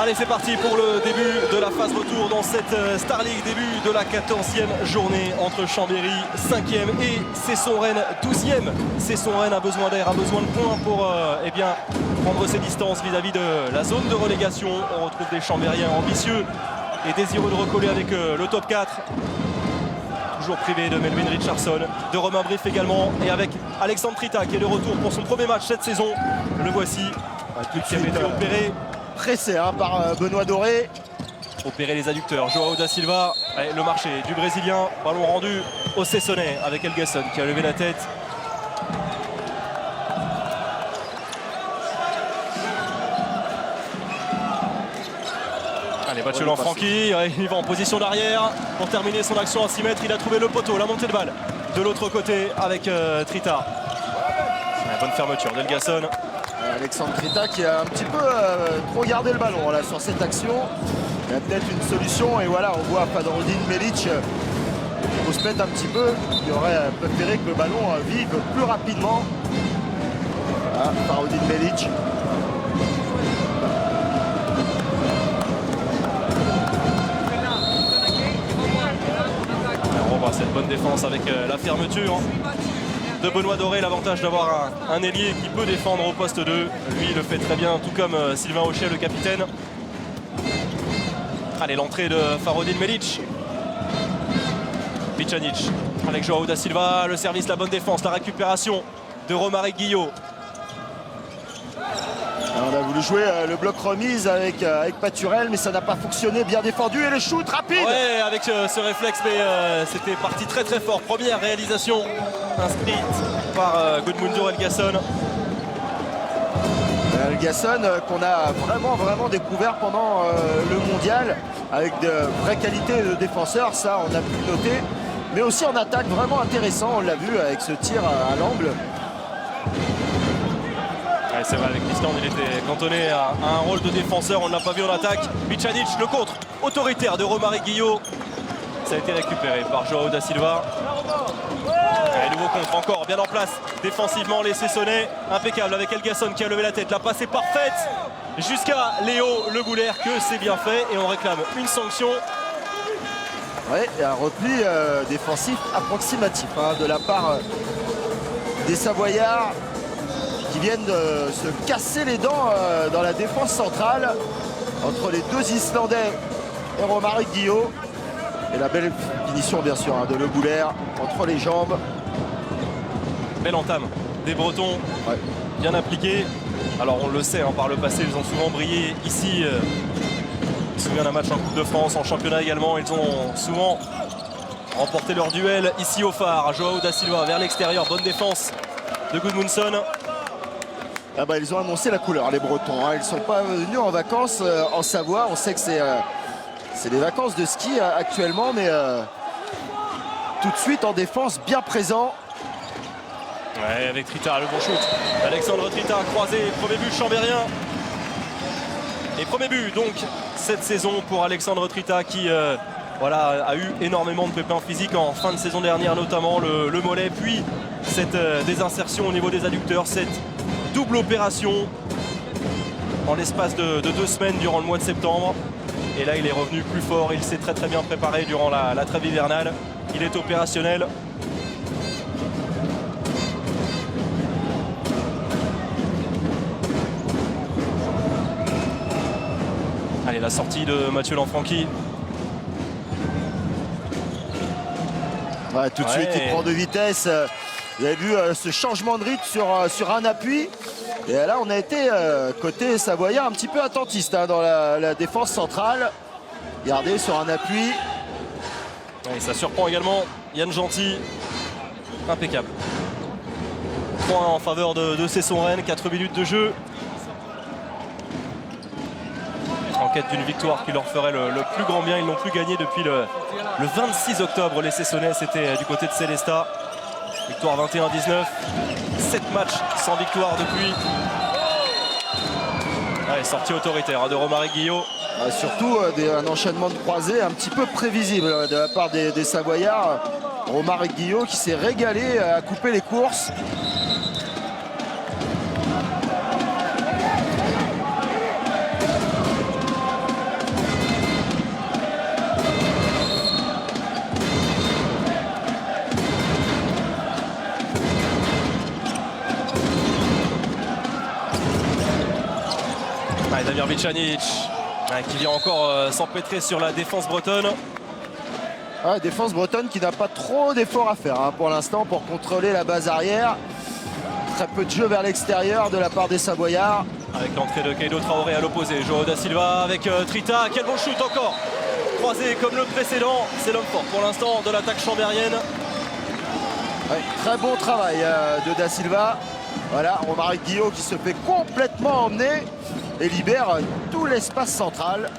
Allez, c'est parti pour le début de la phase retour dans cette Star League, début de la 14e journée entre Chambéry 5e et Cesson-Rennes 12e. Cesson-Rennes a besoin d'air, a besoin de points pour prendre ses distances vis-à-vis de la zone de relégation. On retrouve des Chambériens ambitieux et désireux de recoller avec le top 4. Toujours privé de Melvin Richardson, de Romain Briff également, et avec Alexandre Trita qui est de retour pour son premier match cette saison. Le voici, qui avait été opéré. Pressé par Benoît Doré. Opérer les adducteurs. Joao da Silva, allez, le marché du Brésilien. Ballon rendu au Cessonnais avec Elgasson qui a levé la tête. Allez, Mathieu Lanfranchi, il va en position d'arrière pour terminer son action à 6 mètres. Il a trouvé le poteau, la montée de balle de l'autre côté avec Trita. Bonne fermeture d'Elgasson. Alexandre Trita qui a un petit peu trop gardé le ballon là, sur cette action. Il y a peut-être une solution et voilà, on voit Fadrodin Melic faut se mettre un petit peu. Il aurait préféré que le ballon vive plus rapidement. Voilà, Fadrodin Melic. On voit cette bonne défense avec la fermeture de Benoît Doré, l'avantage d'avoir un ailier qui peut défendre au poste 2. Lui, il le fait très bien, tout comme Sylvain Auchet, le capitaine. Allez, l'entrée de Farodin Melic. Pjanic avec Joao da Silva, le service, la bonne défense, la récupération de Romaric Guillot. On a voulu jouer le bloc remise avec Paturel, mais ça n'a pas fonctionné. Bien défendu et le shoot rapide. Ouais, avec ce réflexe, mais c'était parti très très fort. Première réalisation inscrite par Gudmundur Helgason. Helgason qu'on a vraiment découvert pendant le mondial avec de vraies qualités de défenseur, ça on a pu le noter. Mais aussi en attaque vraiment intéressant, on l'a vu avec ce tir à l'angle. Ouais, c'est vrai, avec l'Islande, il était cantonné à un rôle de défenseur. On ne l'a pas vu en attaque. Pjanic, le contre autoritaire de Romaric Guillot. Ça a été récupéré par Joao da Silva. Et nouveau contre encore, bien en place. Défensivement, les Cessonnais, impeccable avec Helgason qui a levé la tête. La passe est parfaite jusqu'à Léo Le Goulaire, que c'est bien fait. Et on réclame une sanction. Ouais, et un repli défensif approximatif de la part des Savoyards qui viennent de se casser les dents dans la défense centrale entre les deux Islandais et Romaric Guillot. Et la belle finition bien sûr de Le Goulaire entre les jambes. Belle entame des Bretons, ouais, bien appliquée. Alors on le sait, par le passé, ils ont souvent brillé ici. Je me souviens d'un match en Coupe de France, en championnat également. Ils ont souvent remporté leur duel ici au phare. Joao da Silva vers l'extérieur, bonne défense de Gudmundsson. Ah bah, ils ont annoncé la couleur, les Bretons. Ils ne sont pas venus en vacances en Savoie. On sait que c'est des vacances de ski actuellement, mais tout de suite en défense, bien présent. Ouais, avec Trita, le bon shoot. Alexandre Trita croisé, premier but chambérien. Et premier but donc cette saison pour Alexandre Trita qui voilà, a eu énormément de pépins physiques en fin de saison dernière, notamment le mollet, puis cette désinsertion au niveau des adducteurs, cette double opération en l'espace de 2 semaines durant le mois de septembre. Et là il est revenu plus fort, il s'est très bien préparé durant la trêve hivernale. Il est opérationnel. Allez, la sortie de Mathieu Lanfranchi. Ouais, tout de suite il prend de vitesse. Vous avez vu ce changement de rythme sur un appui. Et là on a été côté savoyard un petit peu attentiste dans la défense centrale. Regardez sur un appui. Et ça surprend également Yann Gentil. Impeccable. 3 en faveur de Cesson-Rennes, 4 minutes de jeu. En quête d'une victoire qui leur ferait le plus grand bien. Ils n'ont plus gagné depuis le 26 octobre. Les Cessonnais, c'était du côté de Célestat. Victoire 21-19. 7 matchs sans victoire depuis. Allez, sortie autoritaire de Romaric Guillot. Surtout un enchaînement de croisés un petit peu prévisible de la part des Savoyards. Romaric Guillot qui s'est régalé à couper les courses. Damir Bicanic qui vient encore s'empêtrer sur la défense bretonne. Ouais, défense bretonne qui n'a pas trop d'efforts à faire pour l'instant pour contrôler la base arrière. Très peu de jeu vers l'extérieur de la part des Savoyards. Avec l'entrée de Keido Traoré à l'opposé. Joao da Silva avec Trita. Quel bon shoot encore. Croisé comme le précédent. C'est l'homme fort pour l'instant de l'attaque chambérienne. Ouais, très bon travail de da Silva. Voilà, Romaric Guillot qui se fait complètement emmener et libère tout l'espace central.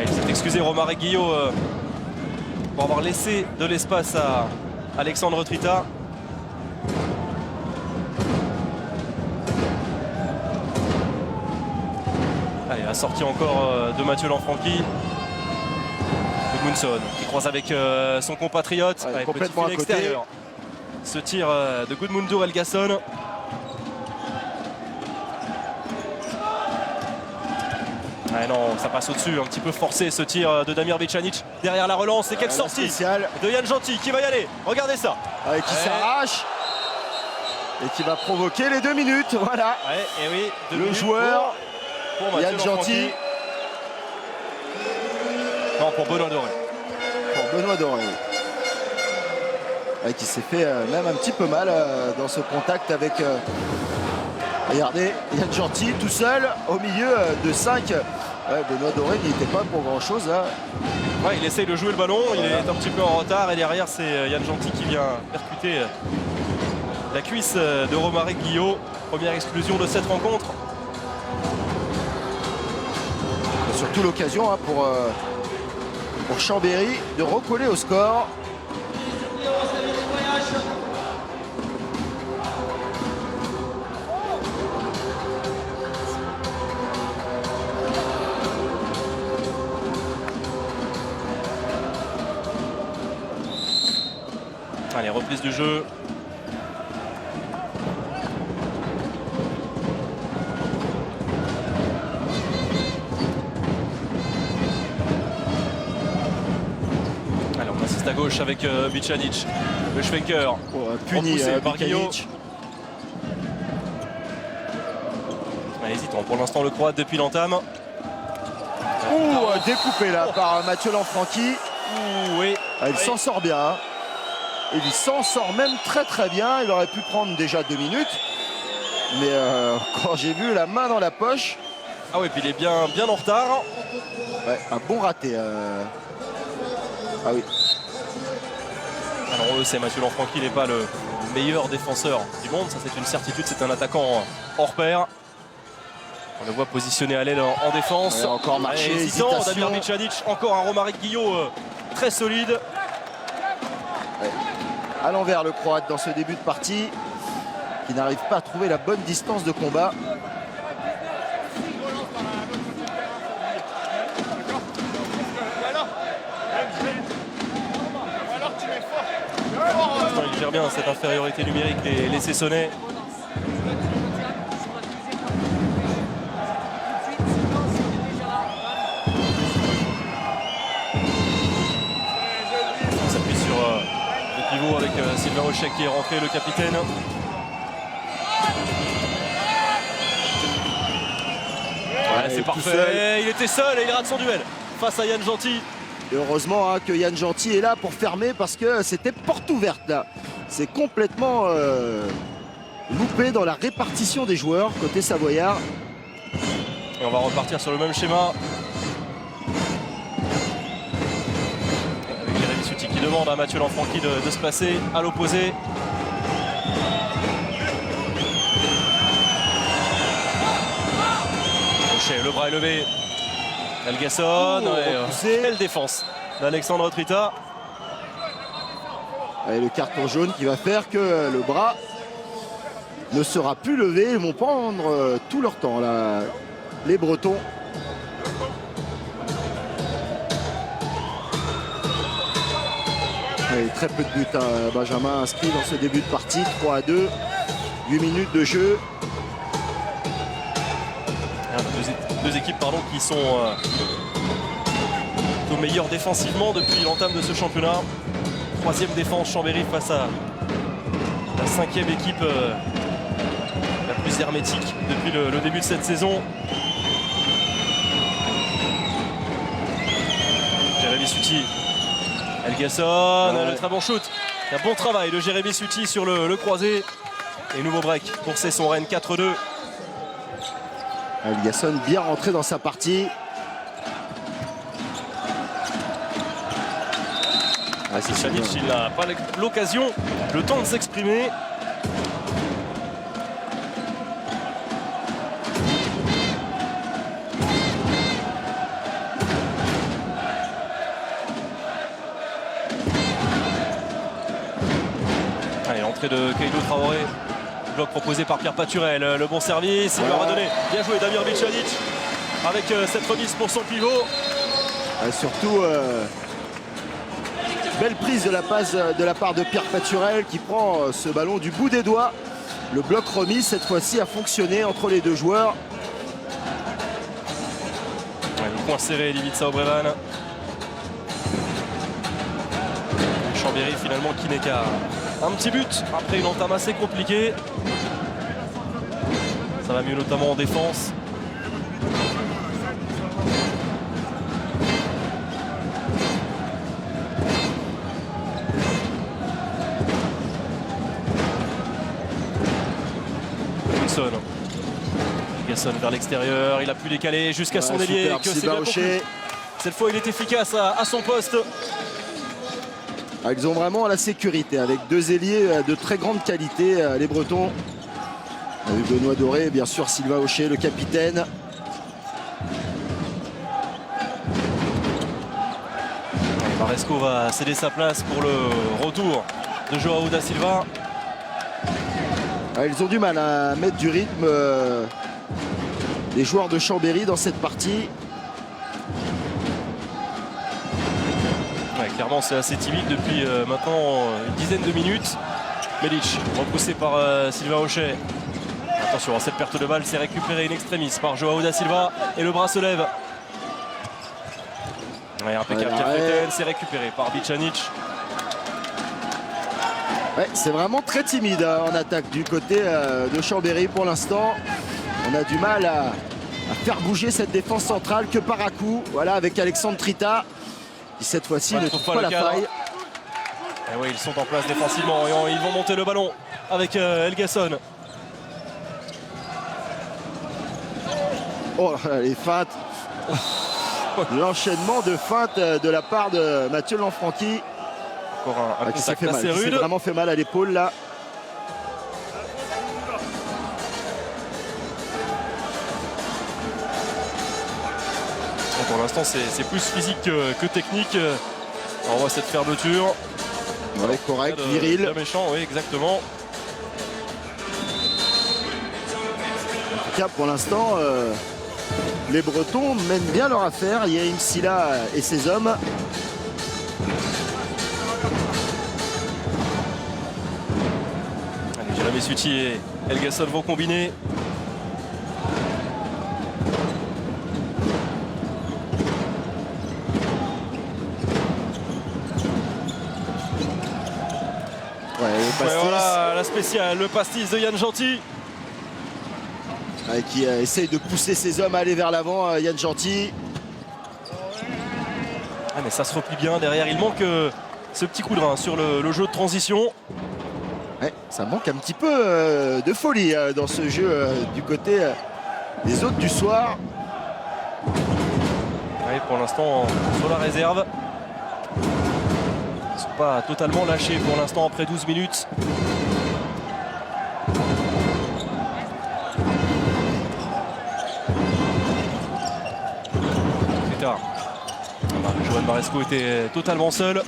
Il s'est excusé Romaric Guillot pour avoir laissé de l'espace à Alexandre Trita. Allez, la sortie encore de Mathieu Lanfranchi. Gudmundsson qui croise avec son compatriote. Ouais, Allez, complètement petit à fil côté. extérieur. Ce tir de Gudmundur Helgason. Ah non, ça passe au-dessus, un petit peu forcé ce tir de Damir Bicanic derrière la relance. Et quelle sortie spéciale de Yann Gentil qui va y aller. Regardez ça. Qui s'arrache et qui va provoquer les 2 minutes. Voilà. Ouais, et oui, Le joueur pour Mathieu Yann Gentil. Non, pour Benoît Doré. Pour Benoît Doré. Ouais, qui s'est fait même un petit peu mal dans ce contact avec. Regardez, Yann Gentil tout seul au milieu de 5. Benoît Doré n'y était pas pour grand chose. Ouais, il essaye de jouer le ballon, il est un petit peu en retard et derrière c'est Yann Gentil qui vient percuter la cuisse de Romaric Guillot. Première exclusion de cette rencontre. Et surtout l'occasion pour Chambéry de recoller au score. Allez, reprise du jeu. Allez, on assiste à gauche avec Bicanic. Le Schwenker. Puni par Guillot. Bicanic. Hésitant pour l'instant le Croate depuis l'entame. Découpé là par Mathieu Lanfranchi. Oui. Il s'en sort bien. Il s'en sort même très très bien. Il aurait pu prendre déjà 2 minutes. Mais quand j'ai vu la main dans la poche. Ah oui, puis il est bien en retard. Ouais, un bon raté. Ah oui. Alors on le sait, Mathieu Lanfranchi n'est pas le meilleur défenseur du monde. Ça c'est une certitude, c'est un attaquant hors pair. On le voit positionné à l'aile en défense. Ouais, encore marché, hésitant. Damir Bicanic, encore un Romaric Guillot très solide. Ouais. À l'envers le Croate dans ce début de partie, qui n'arrive pas à trouver la bonne distance de combat. Il gère bien cette infériorité numérique des Cessonnais. On s'appuie sur le pivot avec Sylvain Rochek qui est rentré, le capitaine. Ouais, c'est parfait. Il était seul et il rate son duel face à Yann Gentil. Et heureusement que Yann Gentil est là pour fermer parce que c'était porte ouverte là. C'est complètement loupé dans la répartition des joueurs côté savoyard. Et on va repartir sur le même schéma. Avec Jérémy Suti qui demande à Mathieu Lanfranchi de se placer à l'opposé. Le bras est levé. Helgason, quelle défense d'Alexandre Trita. Et le carton jaune qui va faire que le bras ne sera plus levé. Ils vont prendre tout leur temps là, les Bretons. Et très peu de buts. Benjamin inscrit dans ce début de partie. 3-2. 8 minutes de jeu. Deux équipes qui sont au meilleur défensivement depuis l'entame de ce championnat. troisième défense Chambéry face à la cinquième équipe la plus hermétique depuis le début de cette saison. Jérémy Suti, Elgasson, le très bon shoot. Un bon travail de Jérémy Suti sur le croisé. Et nouveau break pour Cesson Rennes, 4-2. Elgasson bien rentré dans sa partie. Pjanic, il n'a pas l'occasion, le temps de s'exprimer. Allez, l'entrée de Keido Traoré. Bloc proposé par Pierre Paturel. Le bon service, il leur a donné. Bien joué Damir Pjanic avec cette remise pour son pivot. Surtout, belle prise de la passe de la part de Pierre Paturel qui prend ce ballon du bout des doigts. Le bloc remis cette fois-ci a fonctionné entre les deux joueurs. Le point serré, Ivica Obrevan. Chambéry finalement qui n'est qu'à un petit but après une entame assez compliquée. Ça va mieux notamment en défense. Gasson vers l'extérieur, il a pu décaler jusqu'à son ailier. Cette fois il est efficace à son poste. Ils ont vraiment la sécurité avec deux ailiers de très grande qualité, les Bretons. Avec Benoît Doré et bien sûr Sylvain Aucher, le capitaine. Maresco va céder sa place pour le retour de Joao da Silva. Ils ont du mal à mettre du rythme, les joueurs de Chambéry dans cette partie. Ouais, clairement c'est assez timide depuis maintenant une dizaine de minutes. Melic repoussé par Sylvain Aucher. Attention, cette perte de balle, c'est récupéré in extremis par Joao da Silva et le bras se lève. Ouais, impeccable, c'est récupéré par Pjanic. Ouais, c'est vraiment très timide en attaque du côté de Chambéry pour l'instant. On a du mal à faire bouger cette défense centrale que par à coup. Voilà, avec Alexandre Trita qui cette fois-ci ne trouve pas la faille. Et oui, ils sont en place défensivement et ils vont monter le ballon avec Elgasson. Oh, les feintes. L'enchaînement de feintes de la part de Mathieu Lanfranchi. Encore un contact assez rude. Il s'est vraiment fait mal à l'épaule là. Pour l'instant c'est plus physique que technique. On voit cette fermeture. Ouais, correct, viril. Bien méchant, oui, exactement. En tout cas, pour l'instant, les Bretons mènent bien leur affaire. Yaim Silla et ses hommes. Jérémy Suti et Elgasson vont combiner. Ouais, voilà la spéciale, le pastis de Yann Gentil. Qui essaye de pousser ses hommes à aller vers l'avant, Yann Gentil. Ah, mais ça se replie bien derrière, il manque ce petit coup de rein sur le jeu de transition. Ouais, ça manque un petit peu de folie dans ce jeu du côté des hôtes du soir. Ouais, pour l'instant sur la réserve. Ils ne sont pas totalement lâchés pour l'instant après 12 minutes. Johan Maresco était totalement seul.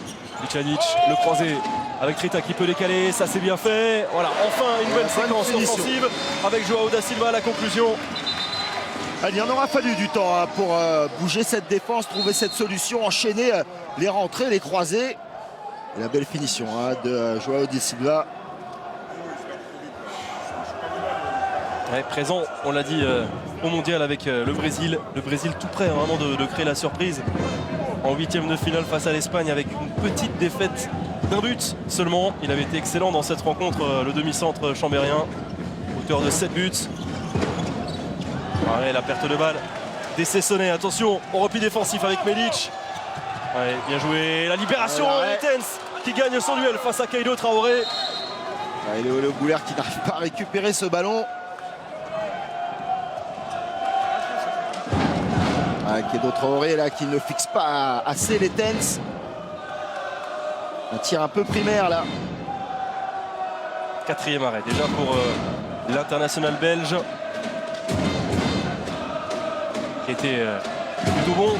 Pjanic, le croisé avec Trita qui peut décaler, ça c'est bien fait. Voilà, enfin une belle séquence offensive avec Joao da Silva à la conclusion. Il y en aura fallu du temps pour bouger cette défense, trouver cette solution, enchaîner les rentrées, les croisés. Et la belle finition de Joao da Silva. Ouais, présent, on l'a dit, au mondial avec le Brésil. Le Brésil tout prêt vraiment de créer la surprise en huitième de finale face à l'Espagne avec une petite défaite d'un but seulement. Il avait été excellent dans cette rencontre, le demi-centre chambérien, auteur de 7 buts. Ouais, la perte de balle des Sessonnais. Attention au repli défensif avec Medic. Ouais, bien joué. La libération Tens qui gagne son duel face à Kaido Traoré. Ouais, le Bouler qui n'arrive pas à récupérer ce ballon. Kaido Traoré là qui ne fixe pas assez les Tens. Un tir un peu primaire là. 4e arrêt déjà pour l'international belge. Qui était plutôt bon.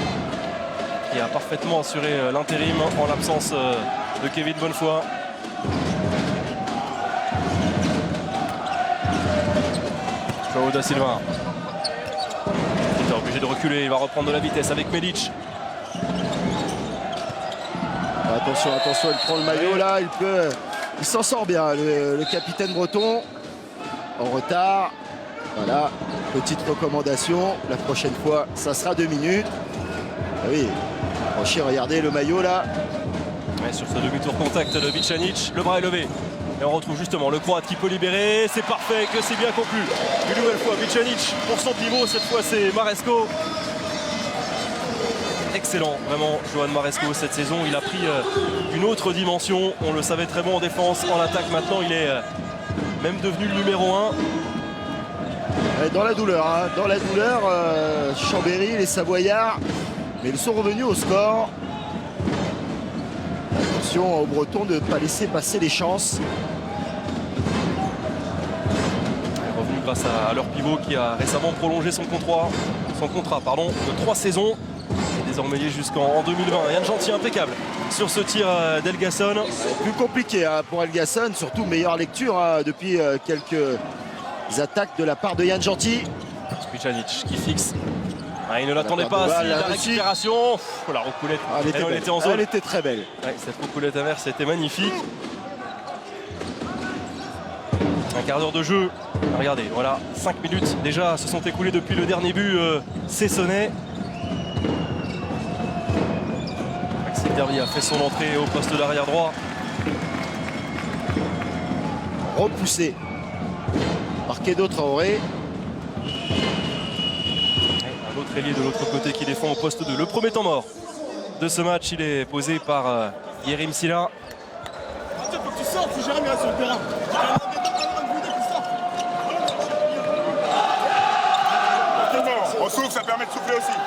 Qui a parfaitement assuré l'intérim en l'absence de Kevin Bonnefoy. João da Silva. Il est obligé de reculer, il va reprendre de la vitesse avec Medic. Attention, attention, il prend le maillot là, il s'en sort bien, le capitaine breton. En retard. Voilà, petite recommandation. La prochaine fois, ça sera 2 minutes. Ah oui, franchi, regardez le maillot là. Ouais, sur ce demi-tour contact de Bicanic, le bras est levé. Et on retrouve justement le Croate qui peut libérer. C'est parfait, que c'est bien conclu. Une nouvelle fois, Bicanic pour son pivot. Cette fois, c'est Maresco. Excellent, vraiment, Johan Maresco cette saison. Il a pris une autre dimension. On le savait très bon en défense, en attaque. Maintenant, il est même devenu le numéro 1. Dans la douleur, hein. Dans la douleur, Chambéry, les Savoyards, mais ils sont revenus au score. Attention aux Bretons de ne pas laisser passer les chances. Revenu grâce à leur pivot qui a récemment prolongé son contrat de 3 saisons. Et désormais jusqu'en 2020. Yann Gentil impeccable sur ce tir d'Elgasson. Plus compliqué hein, pour Elgasson, surtout meilleure lecture hein, depuis quelques attaques de la part de Yann Gentil. Bicanic qui fixe. Ah, il ne l'attendait pas ainsi, la récupération. La recoulette, elle était en zone. Elle était très belle. Ouais, cette recoulette inverse était magnifique. Un quart d'heure de jeu. Regardez, voilà, 5 minutes déjà se sont écoulées depuis le dernier but Sessonnais. Maxime Derby a fait son entrée au poste d'arrière droit. Repoussé par Kaido Traoré. L'autre ailier de l'autre côté qui défend au poste 2. Le premier temps mort de ce match, il est posé par Yerim Silla. Il faut que tu sortes, si Jérémy reste sur le terrain. On souffle, ça permet de souffler aussi.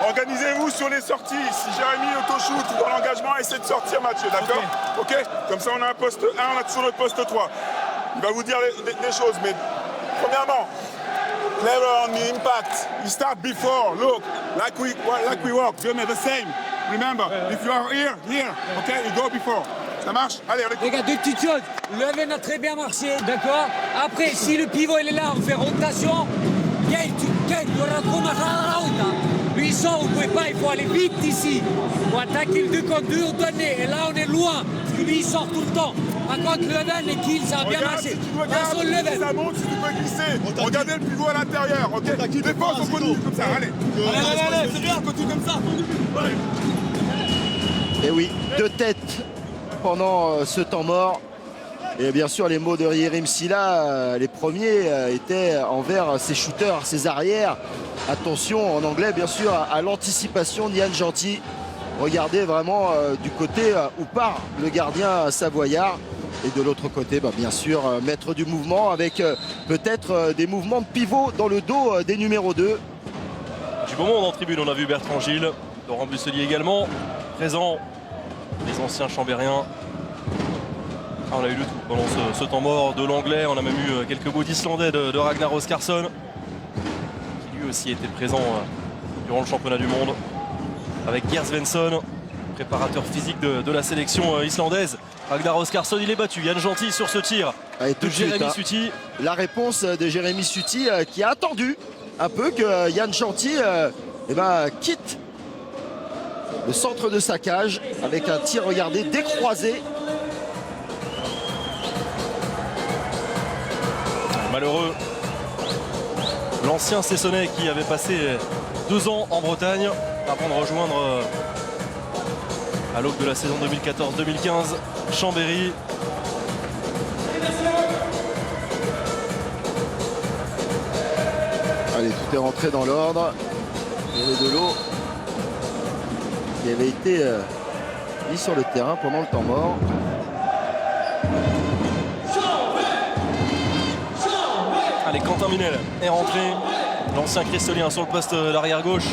Organisez-vous sur les sorties. Si Jérémy auto-shoot dans l'engagement, essayez de sortir Mathieu, d'accord? Ok. Comme ça, on a un poste 1, on a toujours notre poste 3. Il va vous dire des choses, mais premièrement, clever on the impact. You start before. Look, like we walk. You the same. Remember, if you are here, okay, you go before. Ça marche? Allez, on écoute. Les gars, 2 petites choses. Le Leven a très bien marché, d'accord? Après, si le pivot il est là, on fait rotation. Lui, il sort, vous ne pouvez pas, il faut aller vite ici. Pour attaquer le 2 contre 2, on donne. Et là, on est loin. Parce que lui, il sort tout le temps. Par contre, le Leven, les kills, ça a bien marché. Si tu veux garder, ça monte, si tu peux glisser. Regardez le pivot à l'intérieur, ok? Défense, on continue comme ça, allez. Allez, c'est bien, continue comme ça. Et oui, 2 têtes pendant ce temps mort. Et bien sûr, les mots de Yerim Silla, les premiers étaient envers ses shooters, ses arrières. Attention, en anglais, bien sûr, à l'anticipation d'Yann Gentil. Regardez vraiment du côté où part le gardien savoyard. Et de l'autre côté, bien sûr, mettre du mouvement avec peut-être des mouvements de pivot dans le dos des numéros 2. Du bon monde en tribune, on a vu Bertrand Gilles, Laurent Busselier également, présent, les anciens chambériens. Ah, on a eu le tout pendant ce temps mort de l'anglais. On a même eu quelques mots d'islandais de Ragnar Oscarsson, qui lui aussi était présent durant le championnat du monde, avec Geir Svensson, préparateur physique de la sélection islandaise. Ragnar Oscarsson, il est battu. Yann Gentil sur ce tir de Jérémy Suti. La réponse de Jérémy Suti qui a attendu un peu que Yann Gentil quitte le centre de sa cage avec un tir, regardez, décroisé. Malheureux, l'ancien Sessonnais qui avait passé 2 ans en Bretagne avant de rejoindre à l'aube de la saison 2014-2015. Chambéry. Allez, tout est rentré dans l'ordre. Il y avait de l'eau qui avait été mis sur le terrain pendant le temps mort. Allez, Quentin Minel est rentré. L'ancien cristolien sur le poste d'arrière gauche.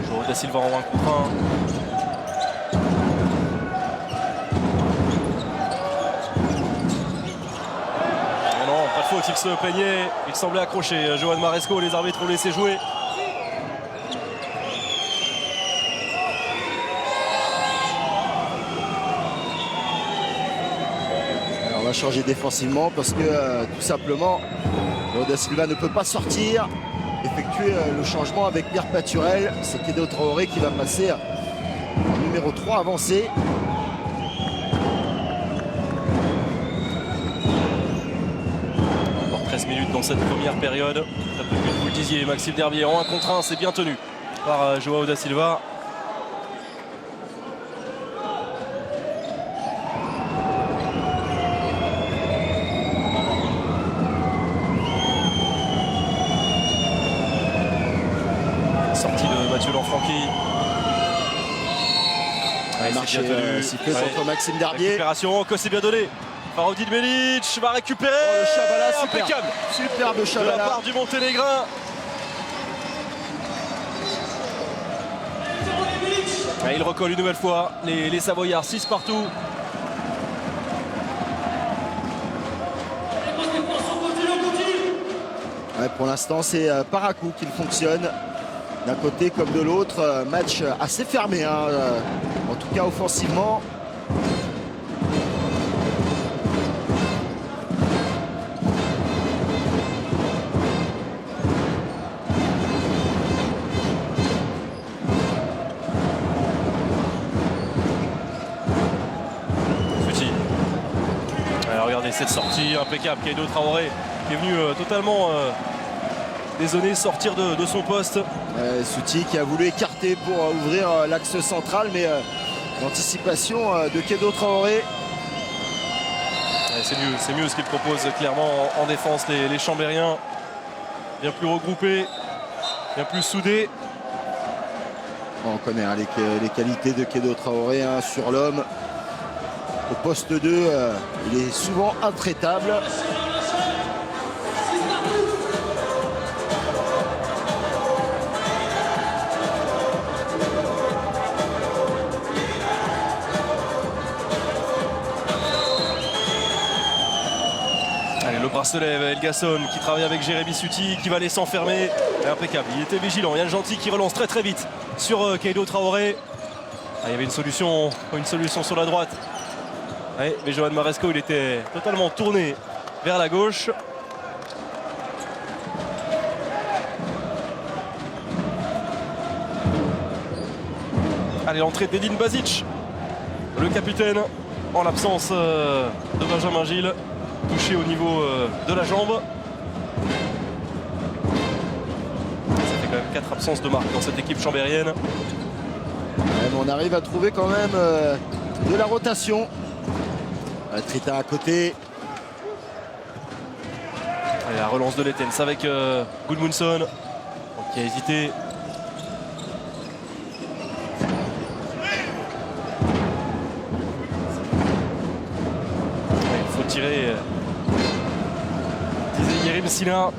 Joël Da Silva en 1 contre 1. Non, pas de faute, il se plaignait. Il semblait accroché. Johan Maresco, les arbitres ont laissé jouer. On va changer défensivement parce que tout simplement Joël Da Silva ne peut pas sortir, effectuer le changement avec Pierre Paturel. C'est Kédo Traoré qui va passer en numéro 3 avancé. Encore 13 minutes dans cette première période. Vous le disiez, Maxime Derbier en 1 contre 1, c'est bien tenu par João Da Silva. Sortie de Mathieu Lanfranchi. Marché sifflé contre Maxime Derbier. Récupération, que c'est bien donné. Faroudine Melic va récupérer. Oh, le Chabala, impeccable. Superbe De la Chabala. part du Monténégrin. Et il recolle une nouvelle fois les Savoyards, 6 partout. Ouais, pour l'instant, c'est par à coup qu'il fonctionne. D'un côté comme de l'autre, match assez fermé, hein, en tout cas offensivement. Futi. Alors regardez cette sortie impeccable. Kédo Traoré qui est venu totalement dézonné, sortir de son poste. Souti qui a voulu écarter pour ouvrir l'axe central, mais l'anticipation de Kédo Traoré. C'est mieux ce qu'il propose clairement en défense, les Chambériens. Bien plus regroupés, bien plus soudés. On connaît hein, les qualités de Kédo Traoré hein, sur l'homme. Au poste 2, il est souvent intraitable. Le bras se lève, Elgasson qui travaille avec Jérémy Suti qui va aller s'enfermer. Impeccable, il était vigilant. Yann Gentil qui relance très vite sur Kédo Traoré. Il y avait une solution sur la droite. Ouais, mais Johan Maresco il était totalement tourné vers la gauche. Allez, l'entrée d'Edin Bazic, le capitaine, en l'absence de Benjamin Gilles. Touché au niveau de la jambe. Ça fait quand même 4 absences de marque dans cette équipe chambérienne. Ouais, mais on arrive à trouver quand même de la rotation. Trita à côté. Et la relance de l'Etens avec Gudmundsson qui a hésité. Il faut tirer. Disait Yerim Sina.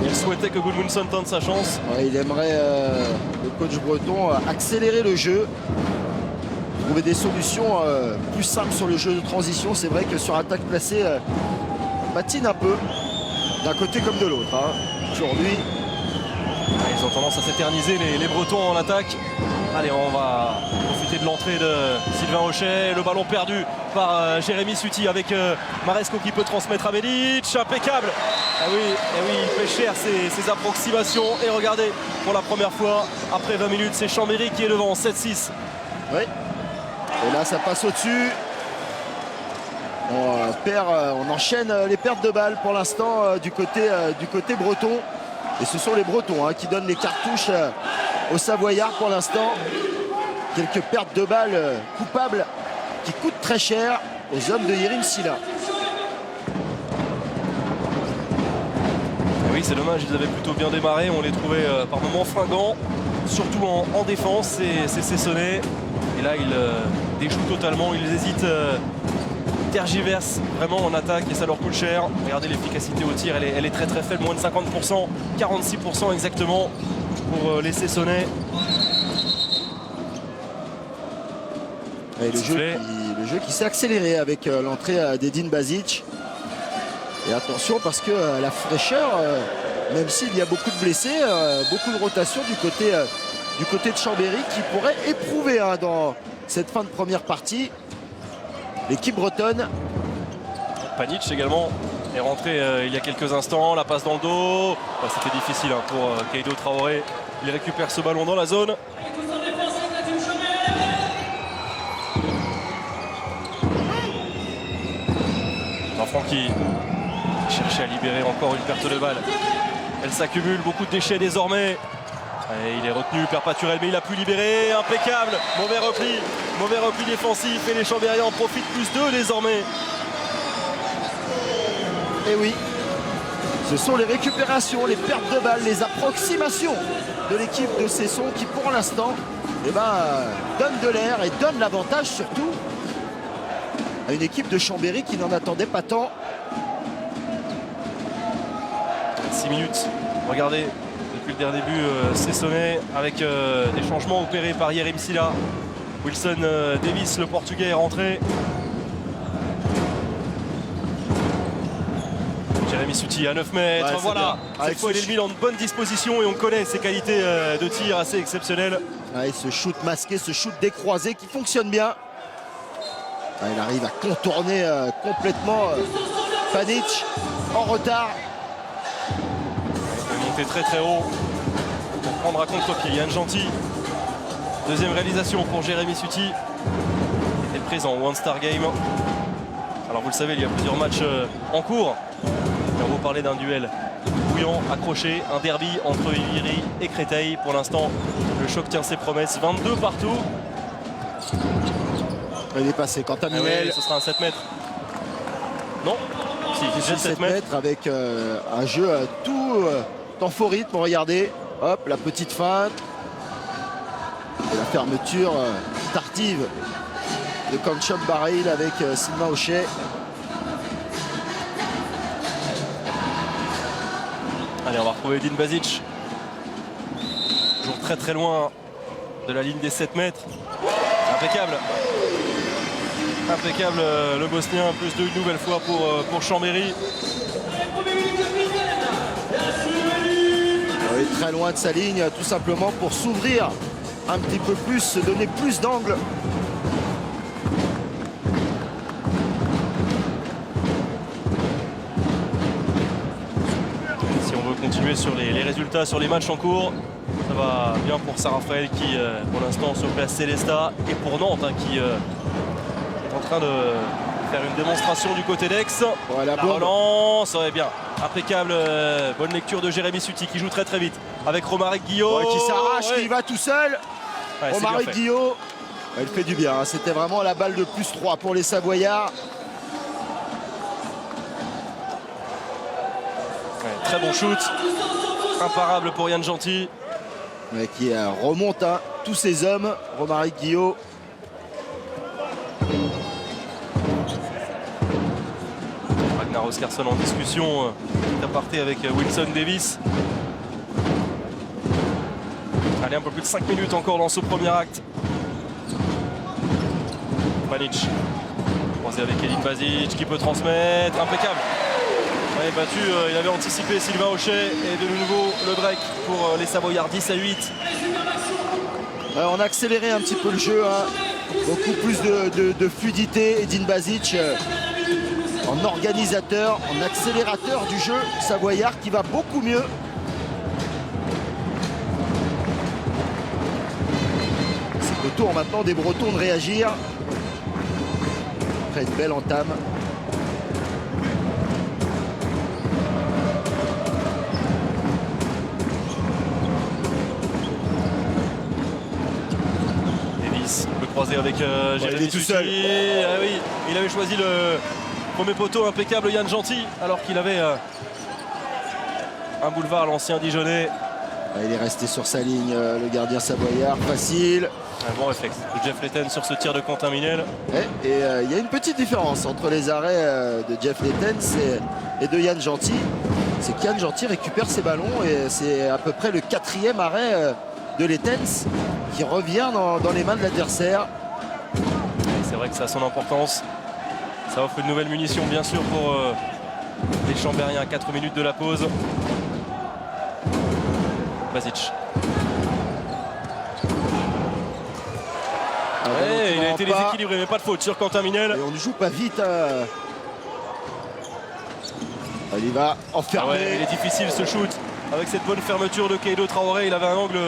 Il souhaitait que Gudmundsson tente sa chance. Ouais, il aimerait, le coach breton, accélérer le jeu. Trouver des solutions plus simples sur le jeu de transition. C'est vrai que sur attaque placée, patine un peu, d'un côté comme de l'autre. Hein. Aujourd'hui. Ils ont tendance à s'éterniser les Bretons en attaque. Allez, on va profiter de l'entrée de Sylvain Hochet. Le ballon perdu par Jérémy Suti avec Maresco qui peut transmettre à Melic. Impeccable. Ah oui, il fait cher ces approximations. Et regardez, pour la première fois, après 20 minutes, c'est Chambéry qui est devant, 7-6. Oui. Et là, ça passe au-dessus. On enchaîne les pertes de balles pour l'instant du côté breton. Et ce sont les Bretons qui donnent les cartouches aux Savoyards pour l'instant. Quelques pertes de balles coupables qui coûtent très cher aux hommes de Yerim Silla. Oui, c'est dommage, ils avaient plutôt bien démarré. On les trouvait par moments fringants, surtout en défense. C'est Cessonnet. Et là, ils déjouent totalement. Ils hésitent, tergiversent vraiment en attaque et ça leur coûte cher. Regardez l'efficacité au tir, elle est très très faible, moins de 50%, 46% exactement pour les Cessonnais. Et le jeu qui s'est accéléré avec l'entrée d'Edin Basic. Et attention parce que la fraîcheur, même s'il y a beaucoup de blessés, beaucoup de rotation du côté de Chambéry qui pourrait éprouver dans cette fin de première partie l'équipe bretonne. Panic également est rentré il y a quelques instants, la passe dans le dos. C'était difficile pour Keido Traoré. Il récupère ce ballon dans la zone. Francky cherchait à libérer encore une perte de balle. Elle s'accumule, beaucoup de déchets désormais. Et il est retenu, Perpaturel, mais il a pu libérer. Impeccable, mauvais repli défensif et les Chambériens en profitent plus d'eux désormais. Et oui, ce sont les récupérations, les pertes de balles, les approximations de l'équipe de Cesson qui pour l'instant donnent de l'air et donnent l'avantage surtout à une équipe de Chambéry qui n'en attendait pas tant. 6 minutes, regardez, depuis le dernier début, Cessonnet avec des changements opérés par Yerim Silla. Wilson Davis, le Portugais, est rentré. Jérémy Suti à 9 mètres, ouais, voilà. Cette fois, il est mis en bonne disposition et on connaît ses qualités de tir assez exceptionnelles. Ouais, ce shoot masqué, ce shoot décroisé qui fonctionne bien. Il arrive à contourner complètement Panic en retard. Il peut monter très très haut pour prendre à contre Kylian Gentil. Deuxième réalisation pour Jérémy Suti. Il était présent au One Star Game. Alors vous le savez, il y a plusieurs matchs en cours. Et on va vous parler d'un duel bouillant, accroché, un derby entre Viry et Créteil. Pour l'instant, le choc tient ses promesses. 22 partout. Il est passé. Quant à Minel, ce sera un 7 mètres. Non, si, 7 mètres avec un jeu tout en faux rythme. Regardez, hop, la petite feinte. Et la fermeture tardive de Kanchon Baril avec Sylvain Auchet. Allez, on va retrouver Edin Basic. Toujours très très loin de la ligne des 7 mètres. Impeccable. Impeccable le Bosnien, plus de une nouvelle fois pour Chambéry. Oui, très loin de sa ligne, tout simplement pour s'ouvrir un petit peu plus, se donner plus d'angle. Si on veut continuer sur les résultats, sur les matchs en cours, ça va bien pour Saint-Raphaël qui pour l'instant se place Célestat et pour Nantes qui est en train de faire une démonstration du côté d'Aix. Voilà, la relance, ça va bien. Impeccable, bonne lecture de Jérémy Suti qui joue très très vite avec Romaric Guillot. Qui s'arrache, qui va tout seul. Romaric Guillot, il fait du bien. C'était vraiment la balle de plus 3 pour les Savoyards. Très bon shoot. Imparable pour Yann Gentil. Qui remonte tous ses hommes. Romaric Guillot. Ragnar Oscarsson en discussion aparté avec Wilson Davis. Allez, un peu plus de 5 minutes encore dans ce premier acte. Panic croisé avec Edin Basic qui peut transmettre. Impeccable. Ouais, battu, il avait anticipé Sylvain Auchet et de nouveau le break pour les Savoyards, 10-8. On a accéléré un petit peu le jeu. Beaucoup plus de fluidité. Edin Basic en organisateur, en accélérateur du jeu savoyard qui va beaucoup mieux. C'est le tour maintenant des Bretons de réagir. Après une belle entame croisé avec Jérémy il est tout Suti. seul. Ah oui, il avait choisi le premier poteau impeccable Yann Gentil, alors qu'il avait un boulevard l'ancien Dijonais. Il est resté sur sa ligne, le gardien savoyard, facile. Un bon réflexe de Jeff Letten sur ce tir de Quentin Minel. Et il y a une petite différence entre les arrêts de Jeff Letten et de Yann Gentil. C'est qu'Yann Gentil récupère ses ballons et c'est à peu près le 4e arrêt de Letten qui revient dans les mains de l'adversaire. C'est vrai que ça a son importance. Ça offre une nouvelle munition bien sûr pour les Chambériens à 4 minutes de la pause. Basic. Il a été déséquilibré, mais pas de faute sur Quentin Minel. Et on ne joue pas vite. Il va enfermer. Il est difficile ce shoot avec cette bonne fermeture de Keido Traoré. Il avait un angle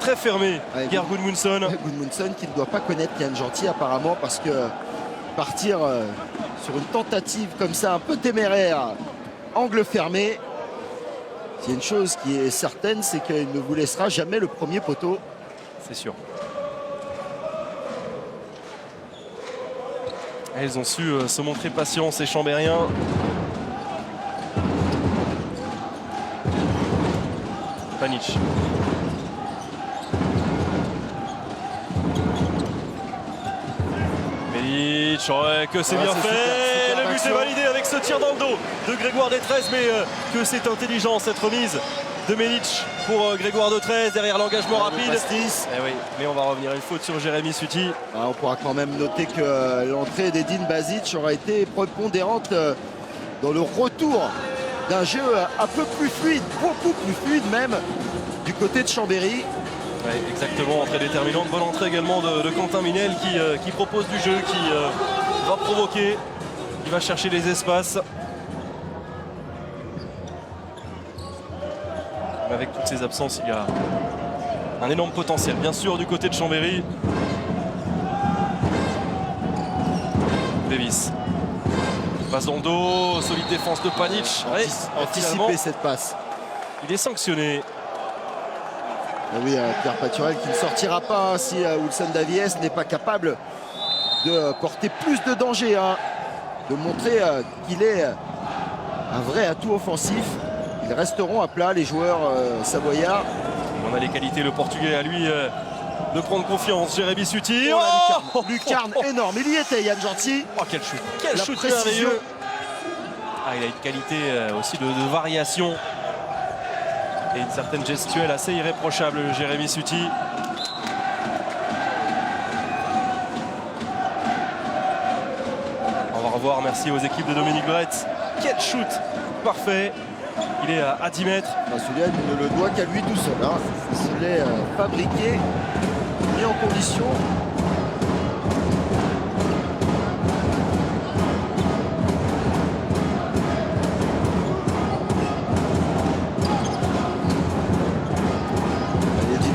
très fermé. Geir Gudmundsson. Gudmundsson qui ne doit pas connaître Yann Gentil apparemment, parce que partir sur une tentative comme ça un peu téméraire, angle fermé, il y a une chose qui est certaine, c'est qu'il ne vous laissera jamais le premier poteau. C'est sûr. Et ils ont su se montrer patients, ces Chambériens. Panic. Milic, que c'est bien fait. super Le but est validé avec ce tir dans le dos de Grégoire Détresse, mais que c'est intelligent cette remise de Milic pour Grégoire Détresse derrière l'engagement rapide. Oui, mais on va revenir une faute sur Jérémy Suti. On pourra quand même noter que l'entrée d'Edin Basic aura été prépondérante dans le retour d'un jeu un peu plus fluide, beaucoup plus fluide même, du côté de Chambéry. Oui, exactement, entrée déterminante. Bonne entrée également de Quentin Minel qui propose du jeu, qui va provoquer, qui va chercher les espaces. Mais avec toutes ces absences, il y a un énorme potentiel, bien sûr, du côté de Chambéry. Davis. Passe dans le dos, solide défense de Panic. Anticiper cette passe. Il est sanctionné. Oui, Pierre Paturel qui ne sortira pas si Wilson Davies n'est pas capable de porter plus de danger, de montrer qu'il est un vrai atout offensif. Ils resteront à plat, les joueurs savoyards. On a les qualités, le Portugais à lui de prendre confiance. Jérémy Suti. Lucarne énorme, il y était Yann Gentil. Quel shoot, quel shoot merveilleux. Il a une qualité aussi de variation et une certaine gestuelle assez irréprochable, Jérémy Suti. On va revoir, merci aux équipes de Dominique Brett. Quel shoot parfait. Il est à 10 mètres. Celui-là, il ne le doit qu'à lui tout seul. Il se l'est fabriqué, mis en condition.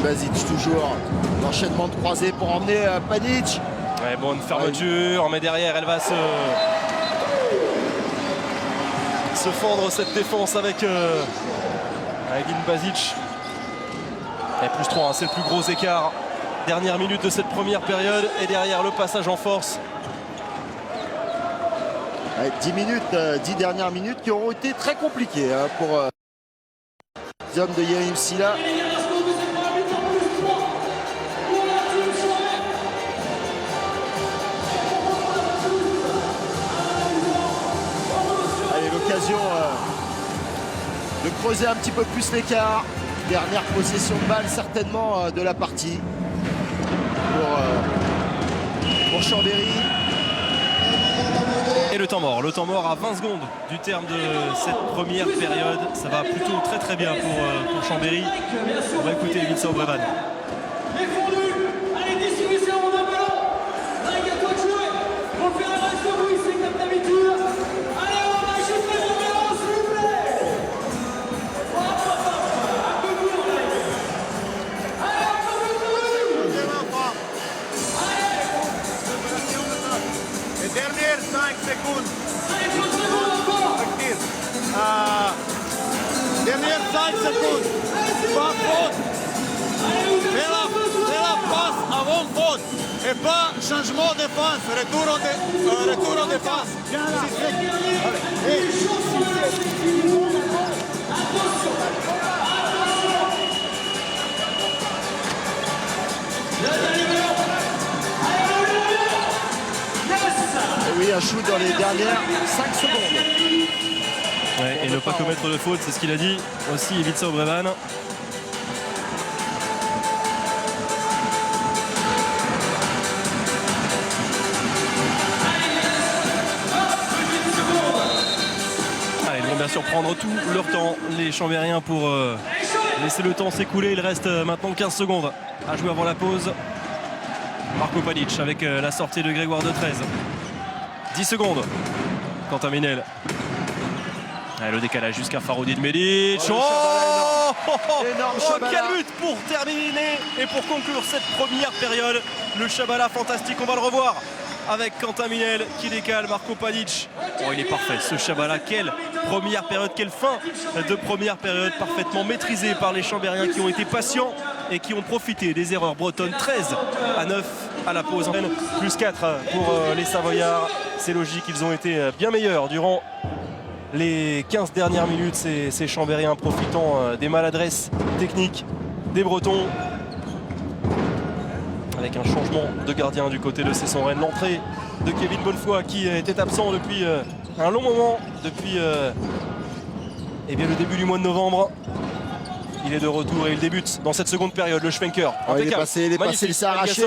Basic toujours, l'enchaînement de croisés pour emmener Panic. Ouais, bonne fermeture, mais derrière elle va se fendre cette défense avec Edin Basic. Et plus 3, c'est le plus gros écart. Dernière minute de cette première période et derrière le passage en force. 10 dernières minutes qui auront été très compliquées pour les hommes de Yerim Silla. L'occasion de creuser un petit peu plus l'écart. Dernière possession de balle certainement de la partie pour Chambéry. Et le temps mort à 20 secondes du terme de cette première période. Ça va plutôt très bien pour Chambéry. On va écouter Vincent Brevan. Dernière 5 secondes. Pas faute. Fais la passe avant faute. Et pas changement de défense, retour en défense. Et oui, un shoot dans les dernières 5 secondes. Ouais, et ne pas commettre de faute, c'est ce qu'il a dit aussi Ivica Obrevan. Ils vont bien sûr prendre tout leur temps, les Chambériens, pour laisser le temps s'écouler. Il reste maintenant 15 secondes à jouer avant la pause. Marko Panic avec la sortie de Grégoire de 13. 10 secondes. Quentin Minel. Le décalage jusqu'à Faroudine Medic. Énorme Chabala. Quel but pour terminer et pour conclure cette première période. Le Chabala fantastique, on va le revoir avec Quentin Minel qui décale Marko Panic. Oh, il est parfait ce Chabala. Quelle première période, quelle fin de première période, parfaitement maîtrisée par les Chambériens qui ont été patients et qui ont profité des erreurs bretonnes. 13-9 à la pause. Plus 4 pour les Savoyards. C'est logique, ils ont été bien meilleurs durant les 15 dernières minutes, ces Chambériens profitant des maladresses techniques des Bretons. Avec un changement de gardien du côté de Cesson-Rennes. L'entrée de Kevin Bonnefoy qui était absent depuis un long moment, depuis le début du mois de novembre. Il est de retour et il débute dans cette seconde période. Le Schwenker. Il est passé, il s'est arraché.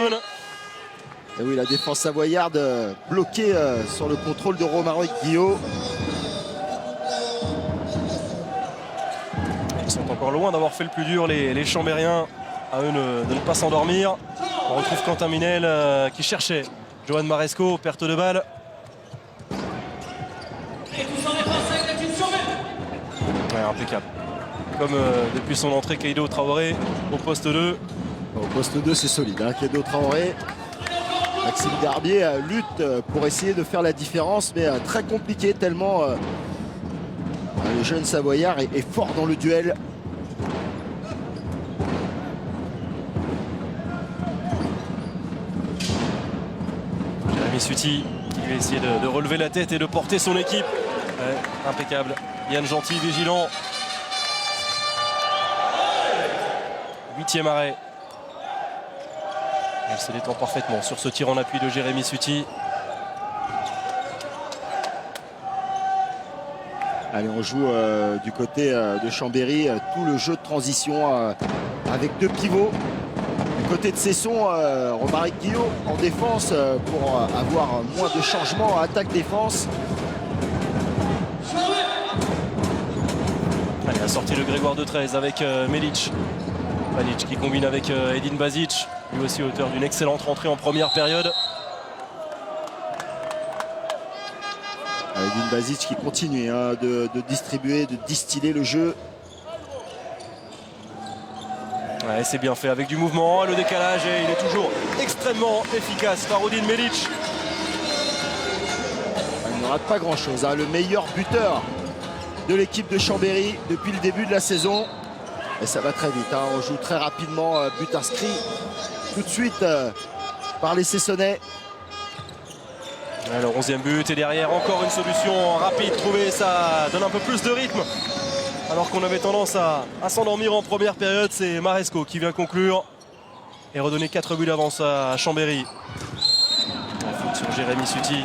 Et oui, la défense savoyarde bloquée sur le contrôle de Romaric Guillot. Ils sont encore loin d'avoir fait le plus dur, les Chambériens. À eux de ne pas s'endormir. On retrouve Quentin Minel qui cherchait Johan Maresco, perte de balle. Ouais, impeccable. Comme depuis son entrée, Keido Traoré au poste 2. Au poste 2, c'est solide. Hein. Keido Traoré. Maxime Garbier lutte pour essayer de faire la différence, mais très compliqué tellement le jeune Savoyard est fort dans le duel. Jérémy Suti qui va essayer de relever la tête et de porter son équipe. Ouais, impeccable. Yann Gentil vigilant. 8e arrêt. Elle se détend parfaitement sur ce tir en appui de Jérémy Suti. Allez, on joue du côté de Chambéry tout le jeu de transition avec 2 pivots. Du côté de Cesson, Romaric Guillot en défense pour avoir moins de changements attaque-défense. Allez, la sortie de Grégoire de 13 avec Medic. Panic qui combine avec Edin Bazic, lui aussi auteur d'une excellente rentrée en première période. Edin Bazic qui continue de distribuer, de distiller le jeu. Ouais, c'est bien fait avec du mouvement, le décalage, et il est toujours extrêmement efficace. Faroudine Medic. Il ne rate pas grand chose, le meilleur buteur de l'équipe de Chambéry depuis le début de la saison. Et ça va très vite, on joue très rapidement, but inscrit tout de suite par les Cessonnais. Le 11e but et derrière encore une solution rapide trouvée, ça donne un peu plus de rythme. Alors qu'on avait tendance à s'endormir en première période, c'est Maresco qui vient conclure et redonner 4 buts d'avance à Chambéry. La faute sur Jérémy Suti.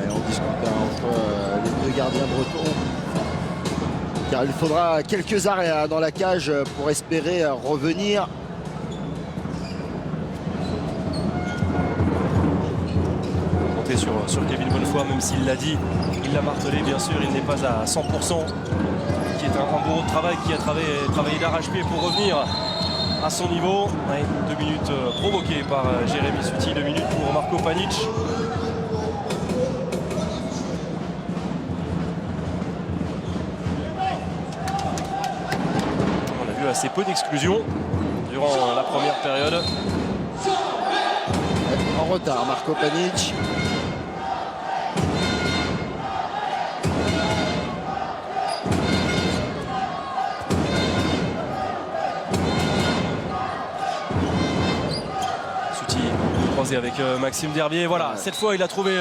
On discute entre les 2 gardiens bretons. Car il faudra quelques arrêts dans la cage pour espérer revenir. Compter sur Kevin Bonnefoy, même s'il l'a dit, il l'a martelé, bien sûr, il n'est pas à 100%. Qui est un bourreau de travail qui a travaillé d'arrache-pied pour revenir à son niveau. Ouais, 2 minutes provoquées par Jérémy Suti, 2 minutes pour Marko Panic. Assez peu d'exclusions durant la première période. En retard, Marko Panic. proposer avec Maxime Derbier. Voilà, cette fois il a trouvé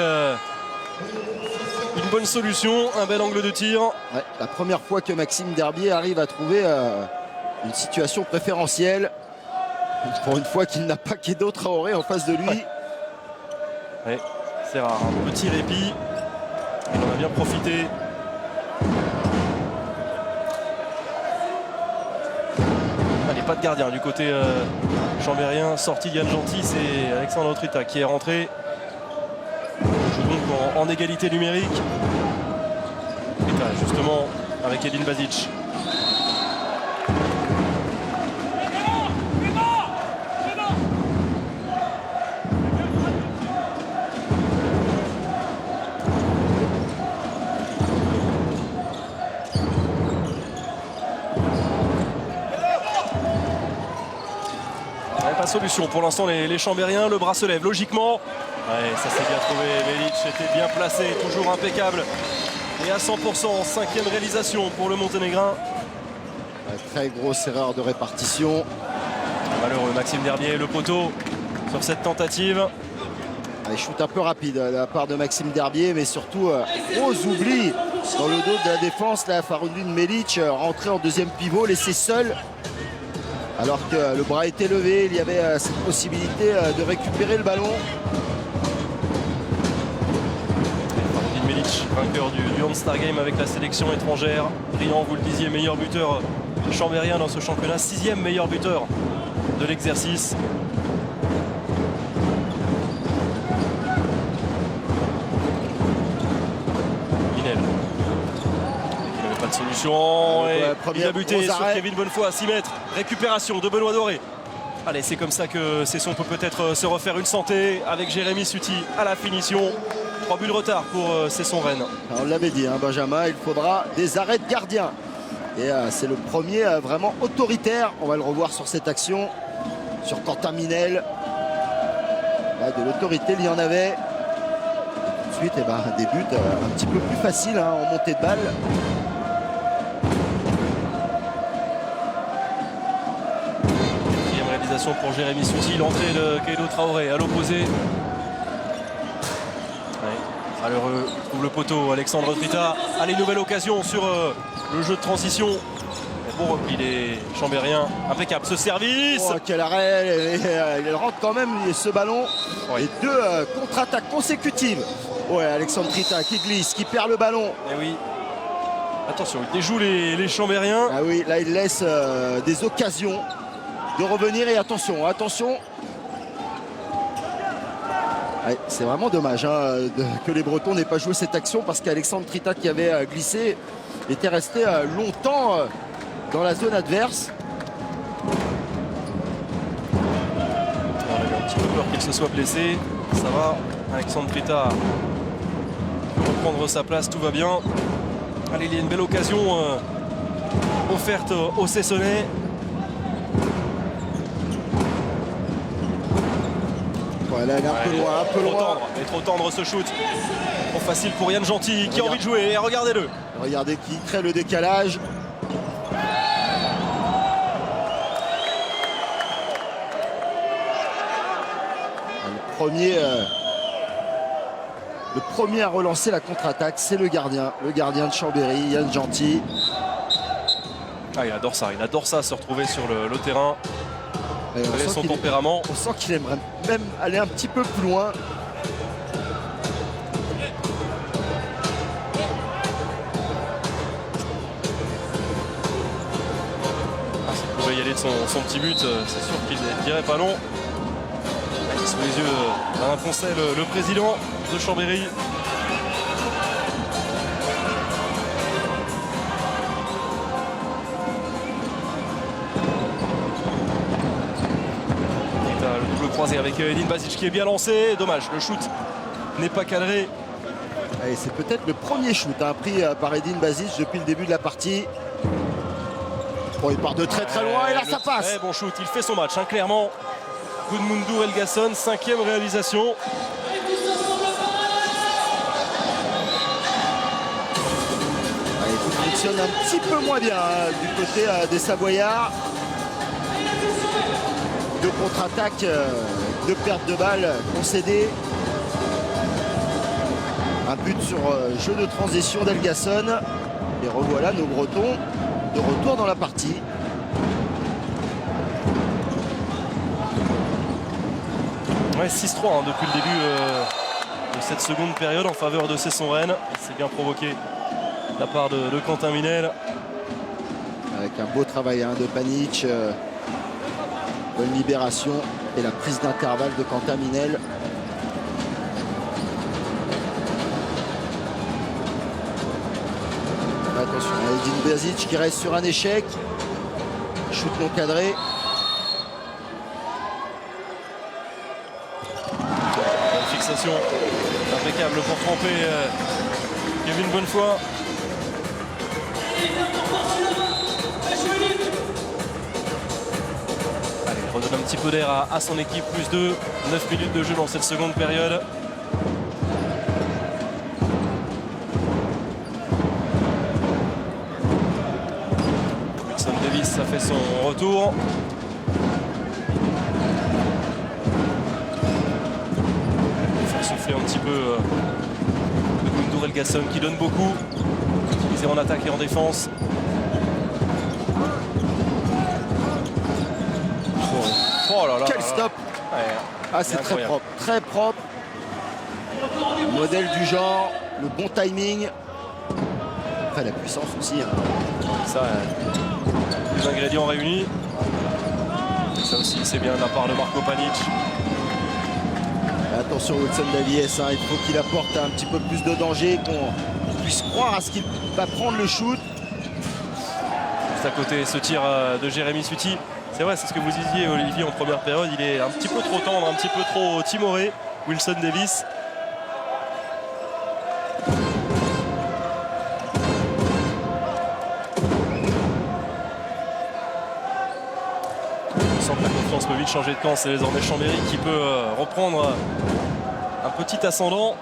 une bonne solution, un bel angle de tir. Ouais, la première fois que Maxime Derbier arrive à trouver une situation préférentielle. Pour une fois qu'il n'a pas Kedo Traoré en face de lui. Ouais, c'est rare, un petit répit. Il en a bien profité. Allez, pas de gardien du côté chambérien. Sortie Yann Gentil, c'est Alexandre Trita qui est rentré. On joue donc en égalité numérique. Trita justement avec Edin Basic. Pas de solution pour l'instant les Chambériens. Le bras se lève logiquement. Ouais, ça s'est bien trouvé. Velic était bien placé, toujours impeccable. Et à 100%, 5e réalisation pour le Monténégrin. Très grosse erreur de répartition. Malheureux Maxime Derbier, le poteau sur cette tentative. Il shoot un peu rapide de la part de Maxime Derbier, mais surtout gros oubli dans le dos de la défense. Là, Faroudin Melic rentré en deuxième pivot, laissé seul. Alors que le bras était levé, il y avait cette possibilité de récupérer le ballon. Faroudin Melic, vainqueur du All-Star Game avec la sélection étrangère. Brillant, vous le disiez, meilleur buteur chambérien dans ce championnat. 6e meilleur buteur de l'exercice. Minel. Il n'avait pas de solution. Et il a buté sur Kevin Bonnefoy à 6 mètres. Récupération de Benoît Doré. Allez, c'est comme ça que Cesson peut peut-être se refaire une santé avec Jérémy Suti à la finition. 3 buts de retard pour Cesson Rennes. On l'avait dit, hein, Benjamin, il faudra des arrêts de gardien. Et c'est le premier vraiment autoritaire. On va le revoir sur cette action. Sur Quentin Minel. Là, de l'autorité, il y en avait. Et tout de suite, des buts un petit peu plus faciles en montée de balle. Pour Jérémy Suti, l'entrée de Kedo Traoré à l'opposé. Malheureux, trouve le poteau, Alexandre Trita. Allez, nouvelle occasion sur le jeu de transition. Bon repli des Chambériens, impeccable ce service. Oh, quel arrêt, il rentre quand même ce ballon. Oui. Et 2 contre-attaques consécutives. Ouais, Alexandre Trita qui glisse, qui perd le ballon. Et oui. Attention, il déjoue les Chambériens. Ah oui, là il laisse des occasions de revenir et attention. Ouais, c'est vraiment dommage que les Bretons n'aient pas joué cette action parce qu'Alexandre Trita qui avait glissé était resté longtemps dans la zone adverse. On a eu un petit peu peur qu'il se soit blessé. Ça va, Alexandre Trita peut reprendre sa place, tout va bien. Allez, il y a une belle occasion offerte aux Cessonnais. Voilà, elle est un peu loin. Mais trop tendre ce shoot. Trop facile pour Yann Gentil qui a envie de jouer. Et regardez-le. Regardez qui crée le décalage. Le premier à relancer la contre-attaque, c'est le gardien de Chambéry, Yann Gentil. Ah, il adore ça se retrouver sur le terrain. Avec son tempérament. On sent qu'il aimerait même aller un petit peu plus loin. S'il pouvait y aller de son petit but, c'est sûr qu'il ne dirait pas non. Avec sous les yeux d'Alain Poncet, le président de Chambéry. Croisé avec Edin Basic qui est bien lancé. Dommage, le shoot n'est pas cadré. C'est peut-être le premier shoot pris par Edin Basic depuis le début de la partie. Bon, il part de très loin et là ça passe. Très bon shoot, il fait son match clairement. Gudmundur Helgason, 5e réalisation. Il fonctionne un petit peu moins bien du côté des Savoyards. de contre-attaque, de perte de balle concédée. Un but sur jeu de transition d'Elgasson. Et revoilà nos Bretons de retour dans la partie. Ouais, 6-3 depuis le début de cette seconde période en faveur de Cesson-Rennes. C'est bien provoqué de la part de Quentin Minel. Avec un beau travail de Panic. Bonne libération et la prise d'intervalle de Quentin Minel. Attention, Edin Bezic qui reste sur un échec. Shoot non cadré. Bonne fixation impeccable pour tremper Kevin Bonnefoy. Allez, il redonne un petit peu d'air à son équipe. Plus de 9 minutes de jeu dans cette seconde période. Ça fait son retour. Il faut faire souffler un petit peu le Koundour Elgasson qui donne beaucoup. Utilisé en attaque et en défense. Oh là là. Quel stop! Ouais, Ah, c'est très propre, très propre. Modèle du genre, le bon timing. Enfin, la puissance aussi. Ça, les ingrédients réunis. Ça aussi, c'est bien de la part de Marco Panic. Attention Wilson Davies, il faut qu'il apporte un petit peu plus de danger, qu'on puisse croire à ce qu'il va prendre le shoot. Juste à côté, ce tir de Jérémy Suti. C'est vrai, c'est ce que vous disiez, Olivier, en première période. Il est un petit peu trop tendre, un petit peu trop timoré, Wilson Davies. On sent que la confiance peut vite changer de camp. C'est désormais Chambéry qui peut reprendre un petit ascendant.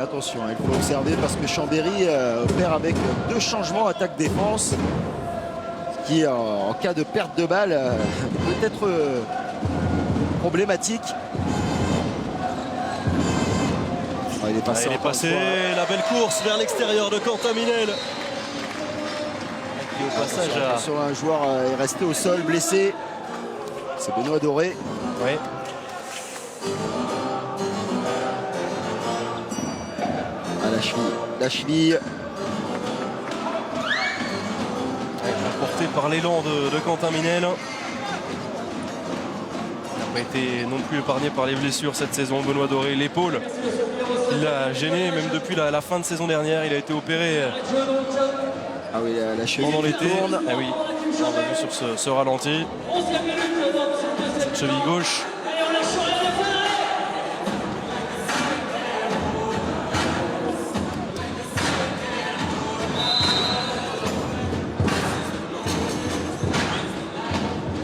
Attention, il faut observer parce que Chambéry opère avec 2 changements attaque-défense. Qui, en cas de perte de balle, peut être problématique. Il est passé, la belle course vers l'extérieur de Quentin Minel. Et au passage, sur un joueur est resté au sol, blessé. C'est Benoît Doré. Oui. À la cheville. Porté par l'élan de Quentin Minel. Il n'a pas été non plus épargné par les blessures cette saison. Benoît Doré, l'épaule, il l'a gêné même depuis la fin de saison dernière. Il a été opéré La cheville pendant l'été. tourne. Ah oui, on a vu sur ce ralenti. Cette cheville gauche.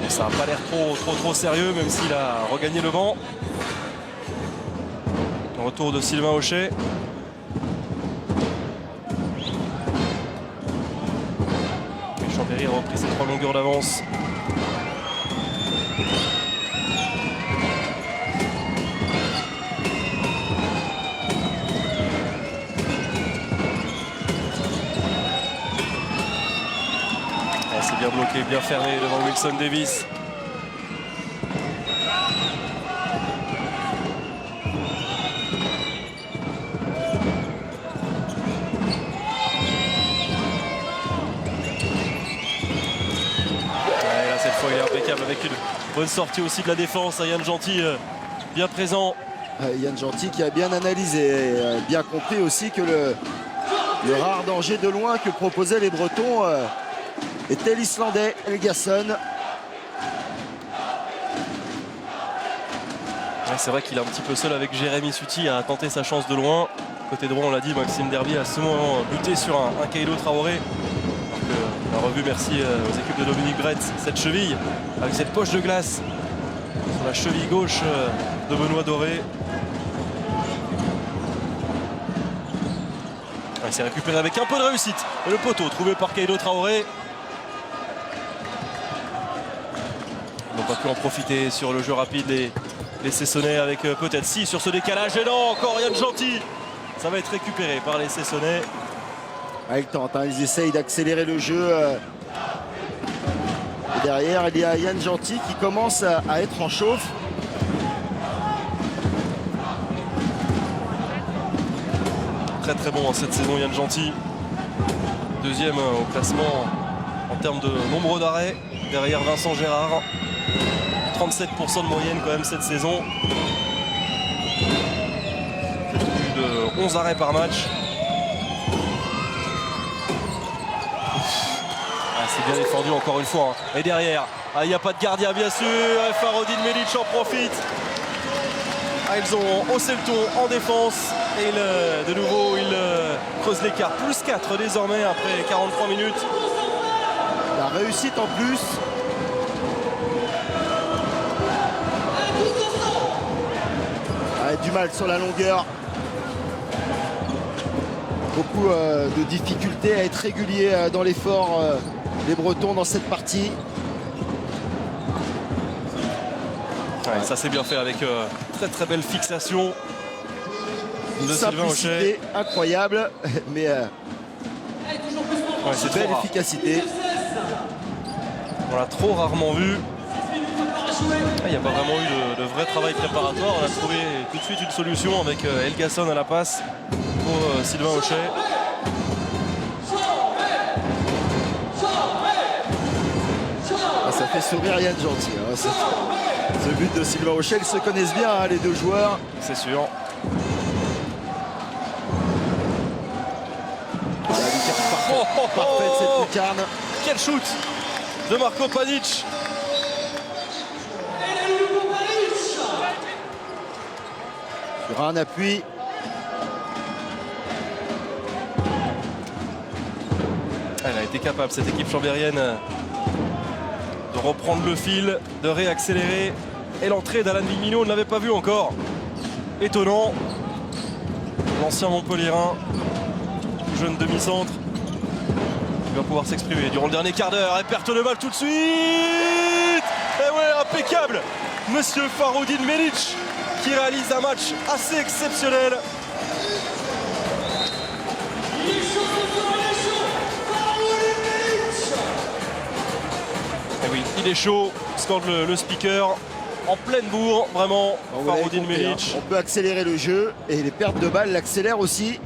Ça n'a pas l'air trop sérieux, même s'il a regagné le banc. Le retour de Sylvain Hochet. Et Chambéry a repris ses 3 longueurs d'avance. C'est bien bloqué, bien fermé devant Wilson Davies. Là, cette fois, il est impeccable avec une bonne sortie aussi de la défense. Yann Gentil bien présent. Yann Gentil qui a bien analysé, bien compris aussi que le rare danger de loin que proposaient les Bretons était l'Islandais Elgasson. Ouais, c'est vrai qu'il est un petit peu seul avec Jérémy Suti à tenter sa chance de loin. Côté droit, on l'a dit, Maxime Derby a à ce moment buté sur un Kaylo Traoré. Donc, on a revu, merci aux équipes de Dominique Brett, cette cheville avec cette poche de glace sur la cheville gauche de Benoît Doré. Il s'est récupéré avec un peu de réussite. Et le poteau trouvé par Kaylo Traoré. n'ont pas pu en profiter sur le jeu rapide les Cessonnais avec peut-être si sur ce décalage. Et non, encore Yann Gentil. Ça va être récupéré par les Cessonnais. Ah, ils tentent, hein, ils essayent d'accélérer le jeu. Et derrière, il y a Yann Gentil qui commence à être en chauffe. Très très bon cette saison Yann Gentil. Deuxième au classement en termes de nombre d'arrêts derrière Vincent Gérard. 37% de moyenne quand même cette saison. Plus de 11 arrêts par match. C'est bien défendu encore une fois. Et derrière, il n'y a pas de gardien bien sûr. Faroudine Melic en profite. Ils ont haussé le ton en défense. Et de nouveau, ils creusent l'écart. Plus 4 désormais après 43 minutes. La réussite en plus. Du mal sur la longueur. Beaucoup de difficultés à être régulier dans l'effort des Bretons dans cette partie. Ouais, ça c'est bien fait avec très très belle fixation Une de Sylvain Auchet. simplicité incroyable, mais C'est belle trop rare. efficacité. On l'a trop rarement vu. Il n'y a pas vraiment eu de vrai travail préparatoire. On a trouvé tout de suite une solution avec Elgasson à la passe pour Sylvain Auchet. Ça fait sourire Yann Gentil. Hein. Ce but de Sylvain Auchet, ils se connaissent bien, hein, les deux joueurs. C'est sûr. La lucarne parfaite cette lucarne. Quel shoot de Marco Panic. Sur un appui. Elle a été capable, cette équipe chambérienne, de reprendre le fil, de réaccélérer. Et l'entrée d'Alan Vigmino, on ne l'avait pas vu encore. Étonnant. L'ancien Montpellierin, jeune demi-centre, qui va pouvoir s'exprimer durant le dernier quart d'heure. Et perte de balle tout de suite. Et ouais, impeccable. Monsieur Faroudine Melic qui réalise un match assez exceptionnel. Et oui, il est chaud, scande le speaker. En pleine bourre, vraiment, Vous l'avez Faroudine compris, Melic. hein. On peut accélérer le jeu et les pertes de balles l'accélèrent aussi.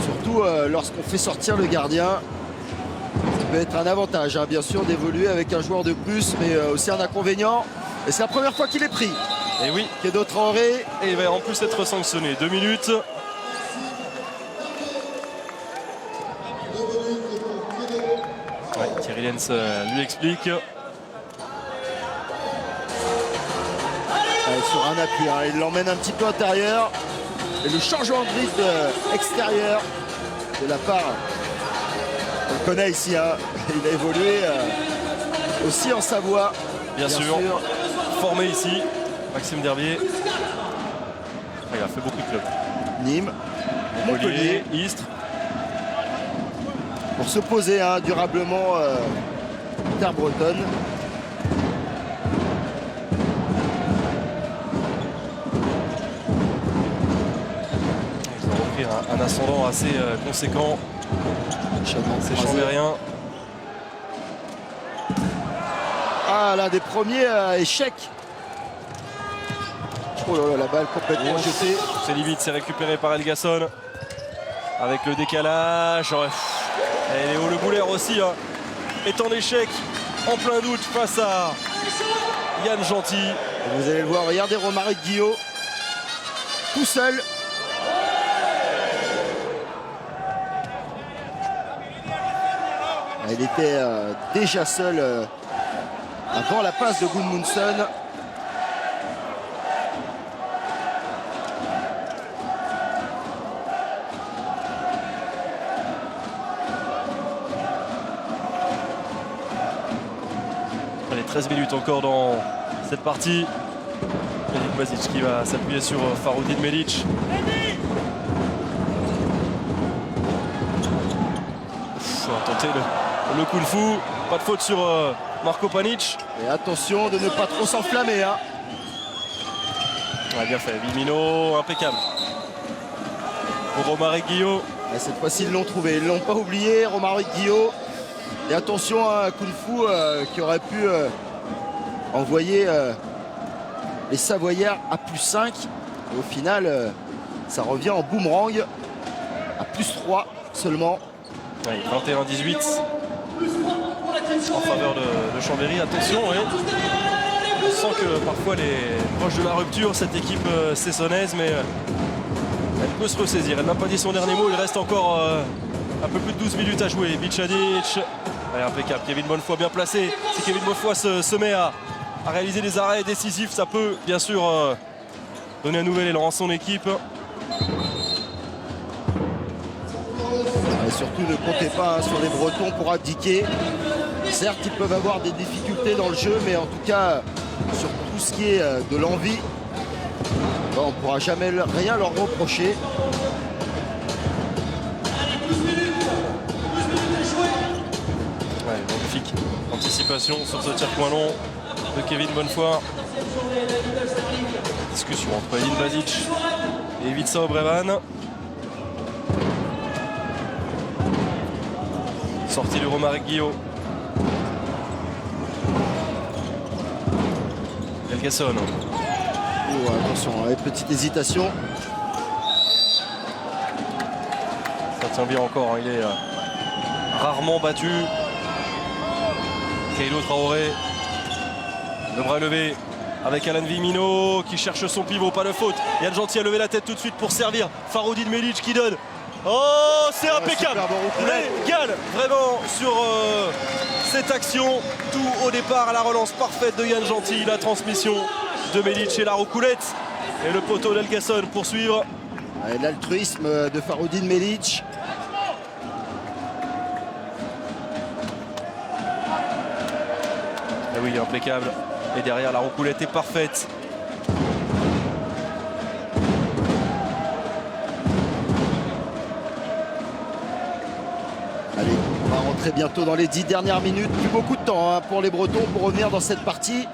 Surtout lorsqu'on fait sortir le gardien. Ça peut être un avantage, hein, bien sûr, d'évoluer avec un joueur de plus, mais aussi un inconvénient. Et c'est la première fois qu'il est pris. Et oui, Kedo Traoré. et il va en plus être sanctionné. 2 minutes. Ouais, Thierry Lenz lui explique. Sur un appui, hein. Il l'emmène un petit peu intérieur. Et le changement de rythme extérieur de la part, on le connaît ici, hein. Il a évolué aussi en Savoie. Bien sûr. Formé ici, Maxime Derbier. Il a fait beaucoup de clubs. Nîmes, Montpellier, Istres. pour se poser, hein, durablement en terre bretonne. Ils ont repris un ascendant assez conséquent. Ces Chambériens. Ah, l'un des premiers échecs. Oh là là, la balle complètement jetée. C'est limite, c'est récupéré par Elgasson. Avec le décalage. Ouais. Et Léo Le Boulaire aussi hein, est en échec, en plein doute face à Yann Gentil. Et vous allez le voir, regardez Romaric Guillot. Tout seul. Il était déjà seul avant la passe de Gudmundsson. Allez, 13 minutes encore dans cette partie. Yannick Mazic qui va s'appuyer sur Faroudine Melic. On va tenter le coup de fou. Pas de faute sur Marco Panic. Et attention de ne pas trop s'enflammer. Hein. Ouais, bien fait, Vimino, impeccable. Pour Romaric Guillot. Et cette fois-ci, ils l'ont trouvé. Ils ne l'ont pas oublié, Romaric Guillot. Et attention à un Kung Fu qui aurait pu envoyer les Savoyards à +5. Et au final, ça revient en boomerang à +3 seulement. Ouais, 21-18 en faveur de Chambéry. Attention, oui. On sent que parfois elle est proche de la rupture, cette équipe cessonnaise, mais elle peut se ressaisir. Elle n'a pas dit son dernier mot. Il reste encore un peu plus de 12 minutes à jouer. Bichanic, allez, impeccable. Kevin Bonnefoy bien placé. Si Kevin Bonnefoy se met à réaliser des arrêts décisifs, ça peut bien sûr donner un nouvel élan à son équipe. Et surtout, ne comptez pas sur les Bretons pour abdiquer. Certes, ils peuvent avoir des difficultés dans le jeu, mais en tout cas, sur tout ce qui est de l'envie, on ne pourra jamais rien leur reprocher. Ouais, magnifique anticipation sur ce tir point long de Kevin Bonnefoy. Discussion entre Edin Basic et Ivica Obrevan. Sortie de Romaric Guillot. Elgasson. Oh, attention, une petite hésitation. Ça tient bien encore, hein. Il est rarement battu. Keido Traoré. Le bras levé avec Alan Vimino qui cherche son pivot, pas de faute. Yann Gentil a levé la tête tout de suite pour servir. Faroudine Melic qui donne. Oh, c'est impeccable. Régal vraiment sur cette action. Tout au départ à la relance parfaite de Yann Gentil. La transmission de Melic et la roucoulette. Et le poteau d'Elgasson pour suivre. L'altruisme de Faroudine Melic. Et oui, impeccable. Et derrière, la roucoulette est parfaite. Allez, on va rentrer bientôt dans les 10 dernières minutes. Plus beaucoup de temps hein, pour les Bretons pour revenir dans cette partie.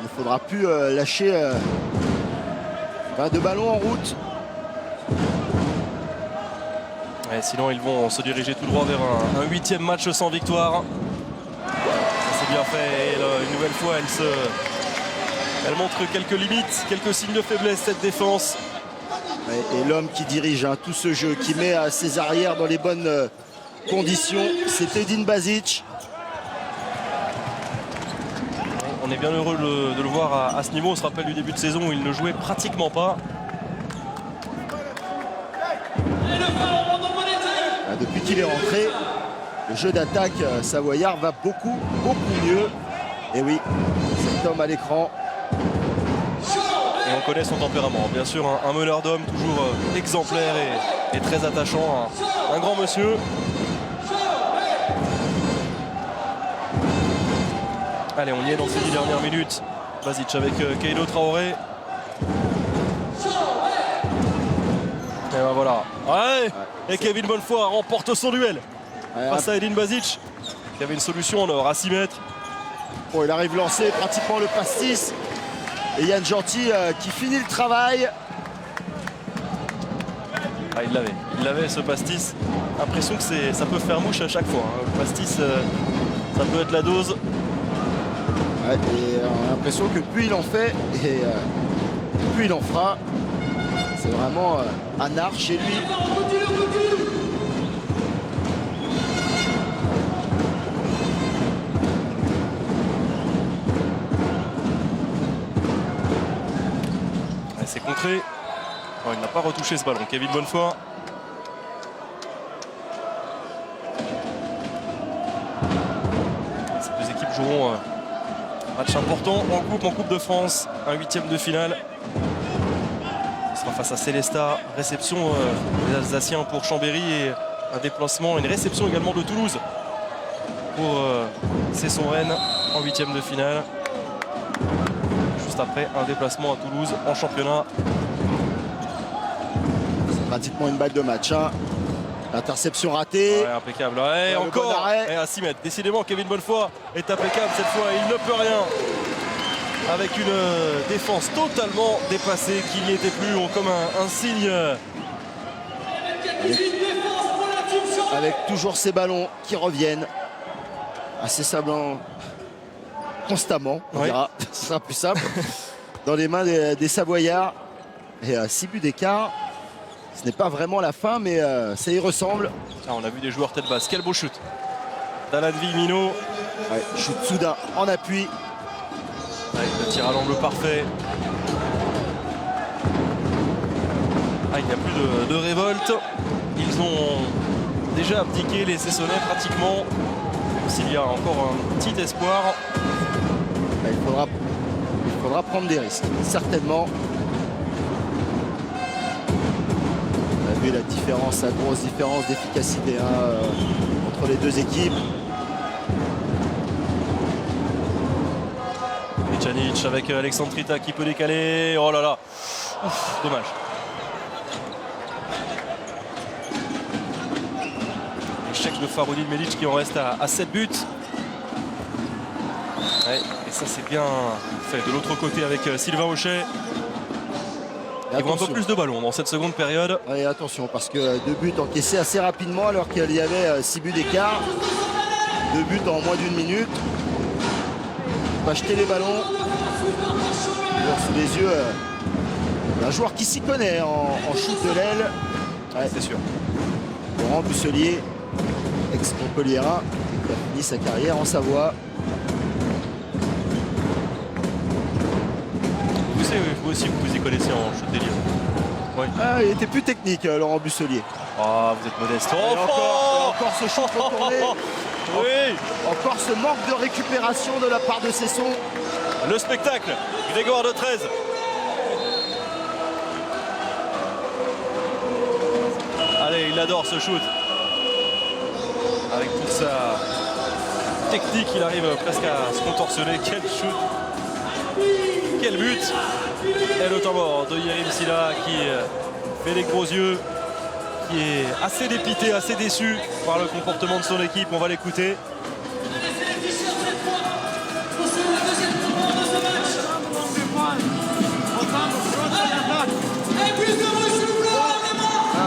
Il ne faudra plus lâcher de ballons en route. Ouais, sinon, ils vont se diriger tout droit vers un 8e match sans victoire. C'est bien fait. Et une nouvelle fois, elle montre quelques limites, quelques signes de faiblesse, cette défense. Et l'homme qui dirige hein, tout ce jeu, qui met ses arrières dans les bonnes conditions, c'est Edin Basic. On est bien heureux de le voir à ce niveau. On se rappelle du début de saison où il ne jouait pratiquement pas. Depuis qu'il est rentré, le jeu d'attaque savoyard va beaucoup mieux. Et oui, cet homme à l'écran. Et on connaît son tempérament. Bien sûr, un meneur d'hommes toujours exemplaire et très attachant. Un grand monsieur. Allez, on y est dans ces 10 dernières minutes. Basic avec Keido Traoré. Et ben voilà. Ouais. Et Kevin Bonnefoy remporte son duel face à Edin Basic, qui avait une solution en or à 6 mètres. Bon, il arrive lancé pratiquement le pastis. Et Yann Gentil qui finit le travail. Ah, il l'avait ce pastis. L'impression que ça peut faire mouche à chaque fois. Hein. Le pastis, ça peut être la dose. Ouais, et on a l'impression que plus il en fait, et plus il en fera. C'est vraiment un art chez lui. Ouais, c'est contré. Oh, il n'a pas retouché ce ballon. Kevin Bonnefoy. Ces deux équipes joueront match important en Coupe de France. Un 8e de finale. Ce sera face à Célestat. Réception des Alsaciens pour Chambéry et un déplacement, une réception également de Toulouse pour Cesson-Rennes en 8e de finale. Juste après un déplacement à Toulouse en championnat. C'est pratiquement une balle de match. Hein. L'interception ratée. Ouais, impeccable. Ouais, le encore. bon arrêt. Et à 6 mètres. Décidément, Kevin Bonnefoy est impeccable cette fois. Il ne peut rien. Avec une défense totalement dépassée qui n'y était plus, comme un signe. Avec toujours ces ballons qui reviennent assez sablant constamment, on dira, ce sera plus simple, dans les mains des Savoyards. Et à 6 buts d'écart, ce n'est pas vraiment la fin, mais ça y ressemble. Ah, on a vu des joueurs tête basse. Quel beau shoot d'Alan Villemino. Ouais, shoot soudain en appui. Avec le tir à l'angle parfait. Ah, il n'y a plus de révolte. Ils ont déjà abdiqué les Sessonnais pratiquement. S'il y a encore un petit espoir. Il faudra prendre des risques, certainement. On a vu la différence, la grosse différence d'efficacité entre les deux équipes. Pjanic avec Alexandre Trita qui peut décaler. Oh là là. Ouf, dommage. Échec de Faroudi Medic qui en reste à 7 buts. Ouais, et ça c'est bien fait de l'autre côté avec Sylvain Auchet. Ils vont un peu plus de ballons dans cette seconde période. Et attention, parce que 2 buts encaissés assez rapidement alors qu'il y avait 6 buts d'écart. 2 buts en moins d'une minute. On va jeter les ballons. Sous les yeux d'un joueur qui s'y connaît en shoot de l'aile. Ouais, c'est sûr. Laurent Busselier, ex-Montpelliérain, qui a fini sa carrière en Savoie. Vous aussi, vous y connaissez en shoot délire. Oui. Ah, il était plus technique, Laurent Busselier. Ah, vous êtes modeste. Et encore ce shoot retourné. Oui. Encore ce manque de récupération de la part de Cesson. Le spectacle, Grégoire de 13. Allez, il adore ce shoot. Avec toute sa technique, il arrive presque à se contorsionner. Quel shoot. Quel but. Et le temps mort de Yerim Silla qui fait les gros yeux, qui est assez dépité, assez déçu par le comportement de son équipe. On va l'écouter.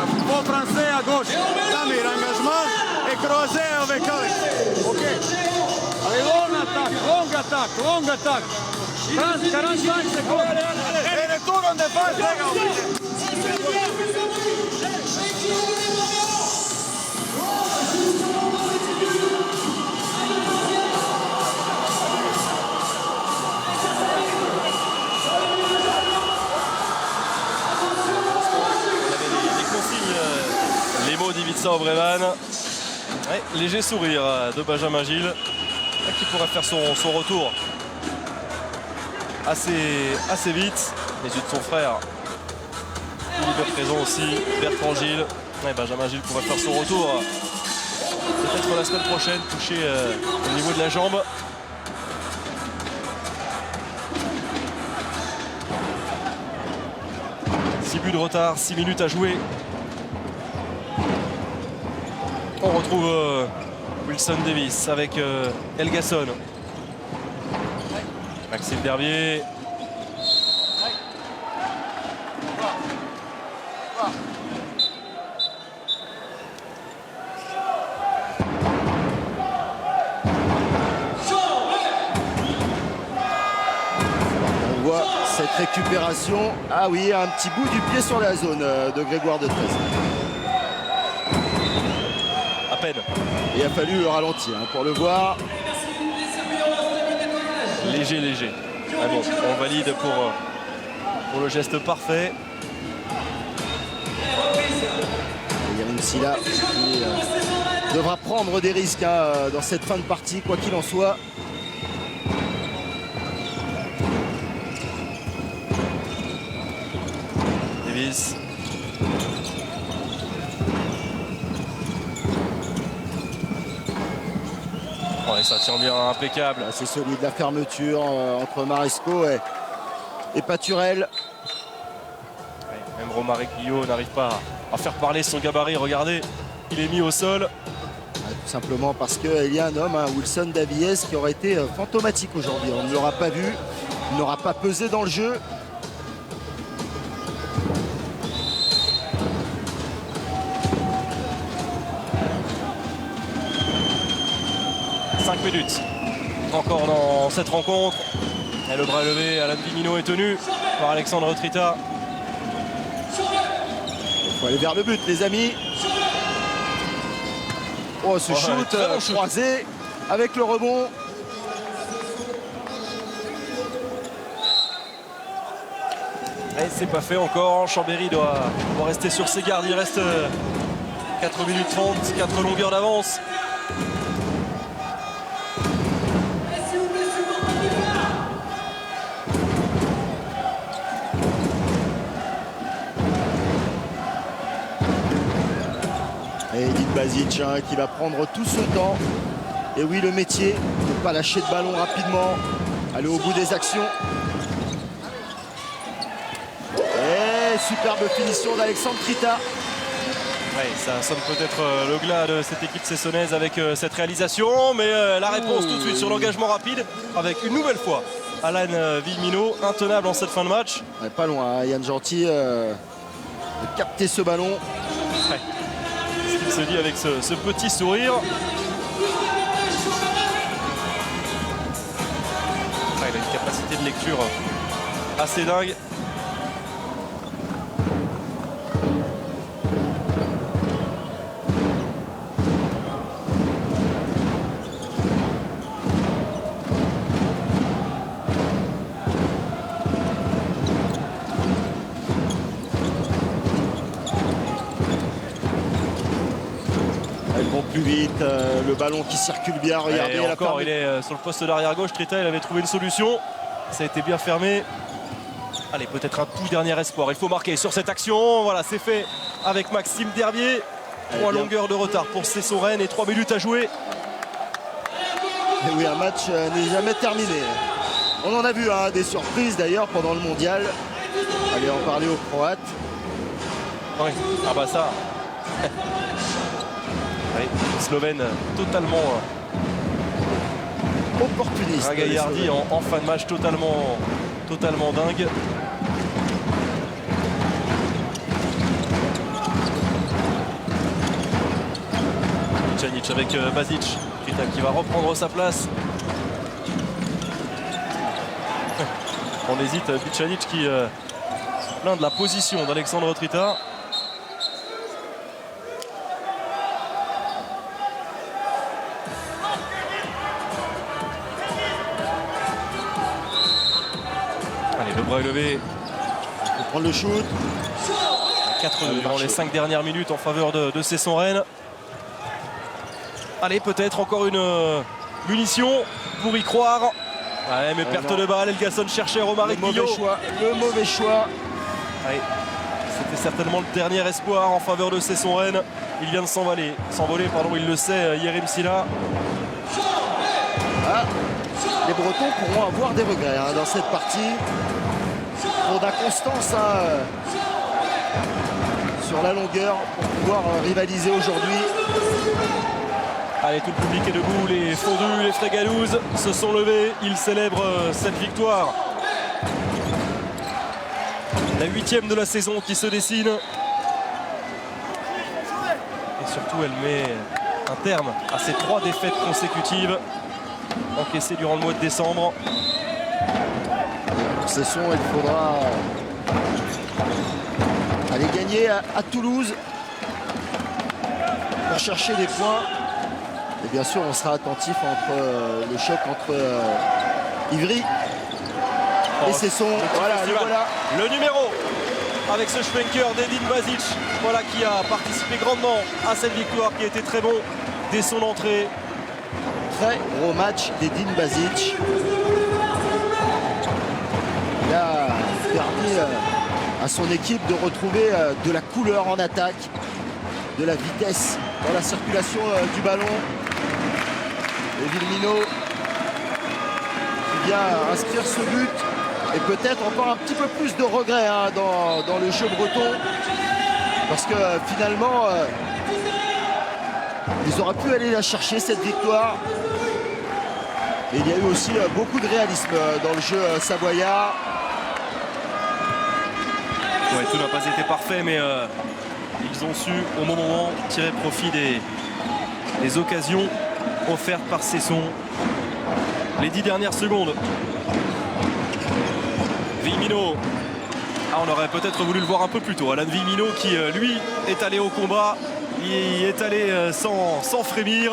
Football français à gauche. Samir, engagement et croisé avec Alex. Ok. Allez, longue attaque. 45 secondes. Et retour en défense, les gars. Les mots d'Ivica Obrevan. Ouais, léger sourire de Benjamin Gilles qui pourrait faire son retour assez vite. Les yeux de son frère. Il est présent aussi, Bertrand Gilles. Ouais, Benjamin Gilles pourrait faire son retour peut-être la semaine prochaine, touché au niveau de la jambe. Six buts de retard, 6 minutes à jouer. On retrouve Wilson Davis avec Elgasson. Maxime Dervier. On voit cette récupération. Ah oui, un petit bout du pied sur la zone de Grégoire de 13. À peine. Il a fallu le ralentir pour le voir. Léger. Ah bon, on valide pour le geste parfait. Yerim Silla qui devra prendre des risques dans cette fin de partie, quoi qu'il en soit. Davis. Ouais, ça tient bien, impeccable. C'est solide, la fermeture entre Maresco et Paturel. Ouais, même Romaric Guillot n'arrive pas à faire parler son gabarit. Regardez Il est mis au sol. Tout simplement parce qu'il y a un homme, Wilson Davies, qui aurait été fantomatique aujourd'hui. On ne l'aura pas vu, il n'aura pas pesé dans le jeu. Minutes encore dans cette rencontre. Et le bras levé, Alan Vimino est tenu par Alexandre Trita. Il faut aller vers le but, les amis. Oh, ce shoot croisé avec le rebond. Et c'est pas fait encore. Chambéry doit rester sur ses gardes. Il reste 4 minutes 30, 4 longueurs d'avance. Et Edin Basic qui va prendre tout son temps. Et oui, le métier, ne pas lâcher de ballon rapidement, aller au bout des actions. Et superbe finition d'Alexandre Trita. Oui, ça sonne peut-être le glas de cette équipe cessonnaise avec cette réalisation, mais la réponse tout de suite sur l'engagement rapide avec une nouvelle fois Alan Vimino, intenable en cette fin de match. Ouais, pas loin, Yann Gentil de capter ce ballon. Ouais. Ce qu'il se dit avec ce petit sourire. Ouais, il a une capacité de lecture assez dingue. Plus vite, le ballon qui circule bien, regardez. Et encore, il est sur le poste d'arrière gauche. Trita, il avait trouvé une solution. Ça a été bien fermé. Allez, peut-être un tout dernier espoir. Il faut marquer sur cette action. Voilà, c'est fait avec Maxime Derbier. 3 longueurs de retard pour Cesson-Rennes et 3 minutes à jouer. Et oui, un match n'est jamais terminé. On en a vu des surprises d'ailleurs pendant le mondial. Allez en parler aux Croates. Oui, ah bah ça. Allez, Slovène totalement opportuniste. Gaillardi en fin de match totalement dingue. Bicanic avec Basic. Trita qui va reprendre sa place. On hésite, Bicanic qui plaint de la position d'Alexandre Trita. Le bras élevé pour prendre le shoot. 4 durant les 5 dernières minutes en faveur de Cesson-Rennes. Allez, peut-être encore une munition pour y croire. Ouais, mais perte de balle. Elgasson cherchait Romaric Guillot. Le mauvais choix. C'était certainement le dernier espoir en faveur de Cesson-Rennes. Il vient de s'envoler, il le sait, Yerim Silla. Les Bretons pourront avoir des regrets dans cette partie. Pour d'inconstance sur la longueur pour pouvoir rivaliser aujourd'hui. Allez, tout le public est debout, les fondus, les frégalouses se sont levés, ils célèbrent cette victoire. La 8e de la saison qui se dessine. Et surtout, elle met un terme à ces 3 défaites consécutives encaissées durant le mois de décembre. Pour Cesson, il faudra aller gagner à Toulouse pour chercher des points. Et bien sûr, on sera attentif entre le choc entre Ivry et Cesson. Voilà, le numéro avec ce Schwenker d'Edin Basic, voilà, qui a participé grandement à cette victoire, qui a été très bon dès son entrée. Très gros match d'Edin Basic. Il a permis à son équipe de retrouver de la couleur en attaque, de la vitesse dans la circulation du ballon. Et Vimino qui vient inscrire ce but. Et peut-être encore un petit peu plus de regret dans le jeu breton. Parce que finalement, Ils auraient pu aller la chercher cette victoire. Et il y a eu aussi beaucoup de réalisme dans le jeu savoyard. Ouais, tout n'a pas été parfait, mais ils ont su au bon moment tirer profit des occasions offertes par Cesson. Les 10 dernières secondes. Vimino. Ah, on aurait peut-être voulu le voir un peu plus tôt. Alan Vimino qui, lui, est allé au combat. Il est allé sans frémir.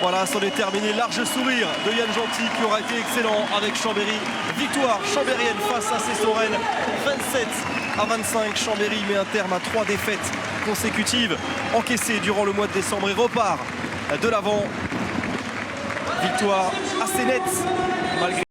Voilà, c'en est terminé. Large sourire de Yann Gentil qui aura été excellent avec Chambéry. Victoire chambérienne face à Cesson-Rennes. 27-25. Chambéry met un terme à 3 défaites consécutives encaissées durant le mois de décembre et repart de l'avant. Victoire assez nette malgré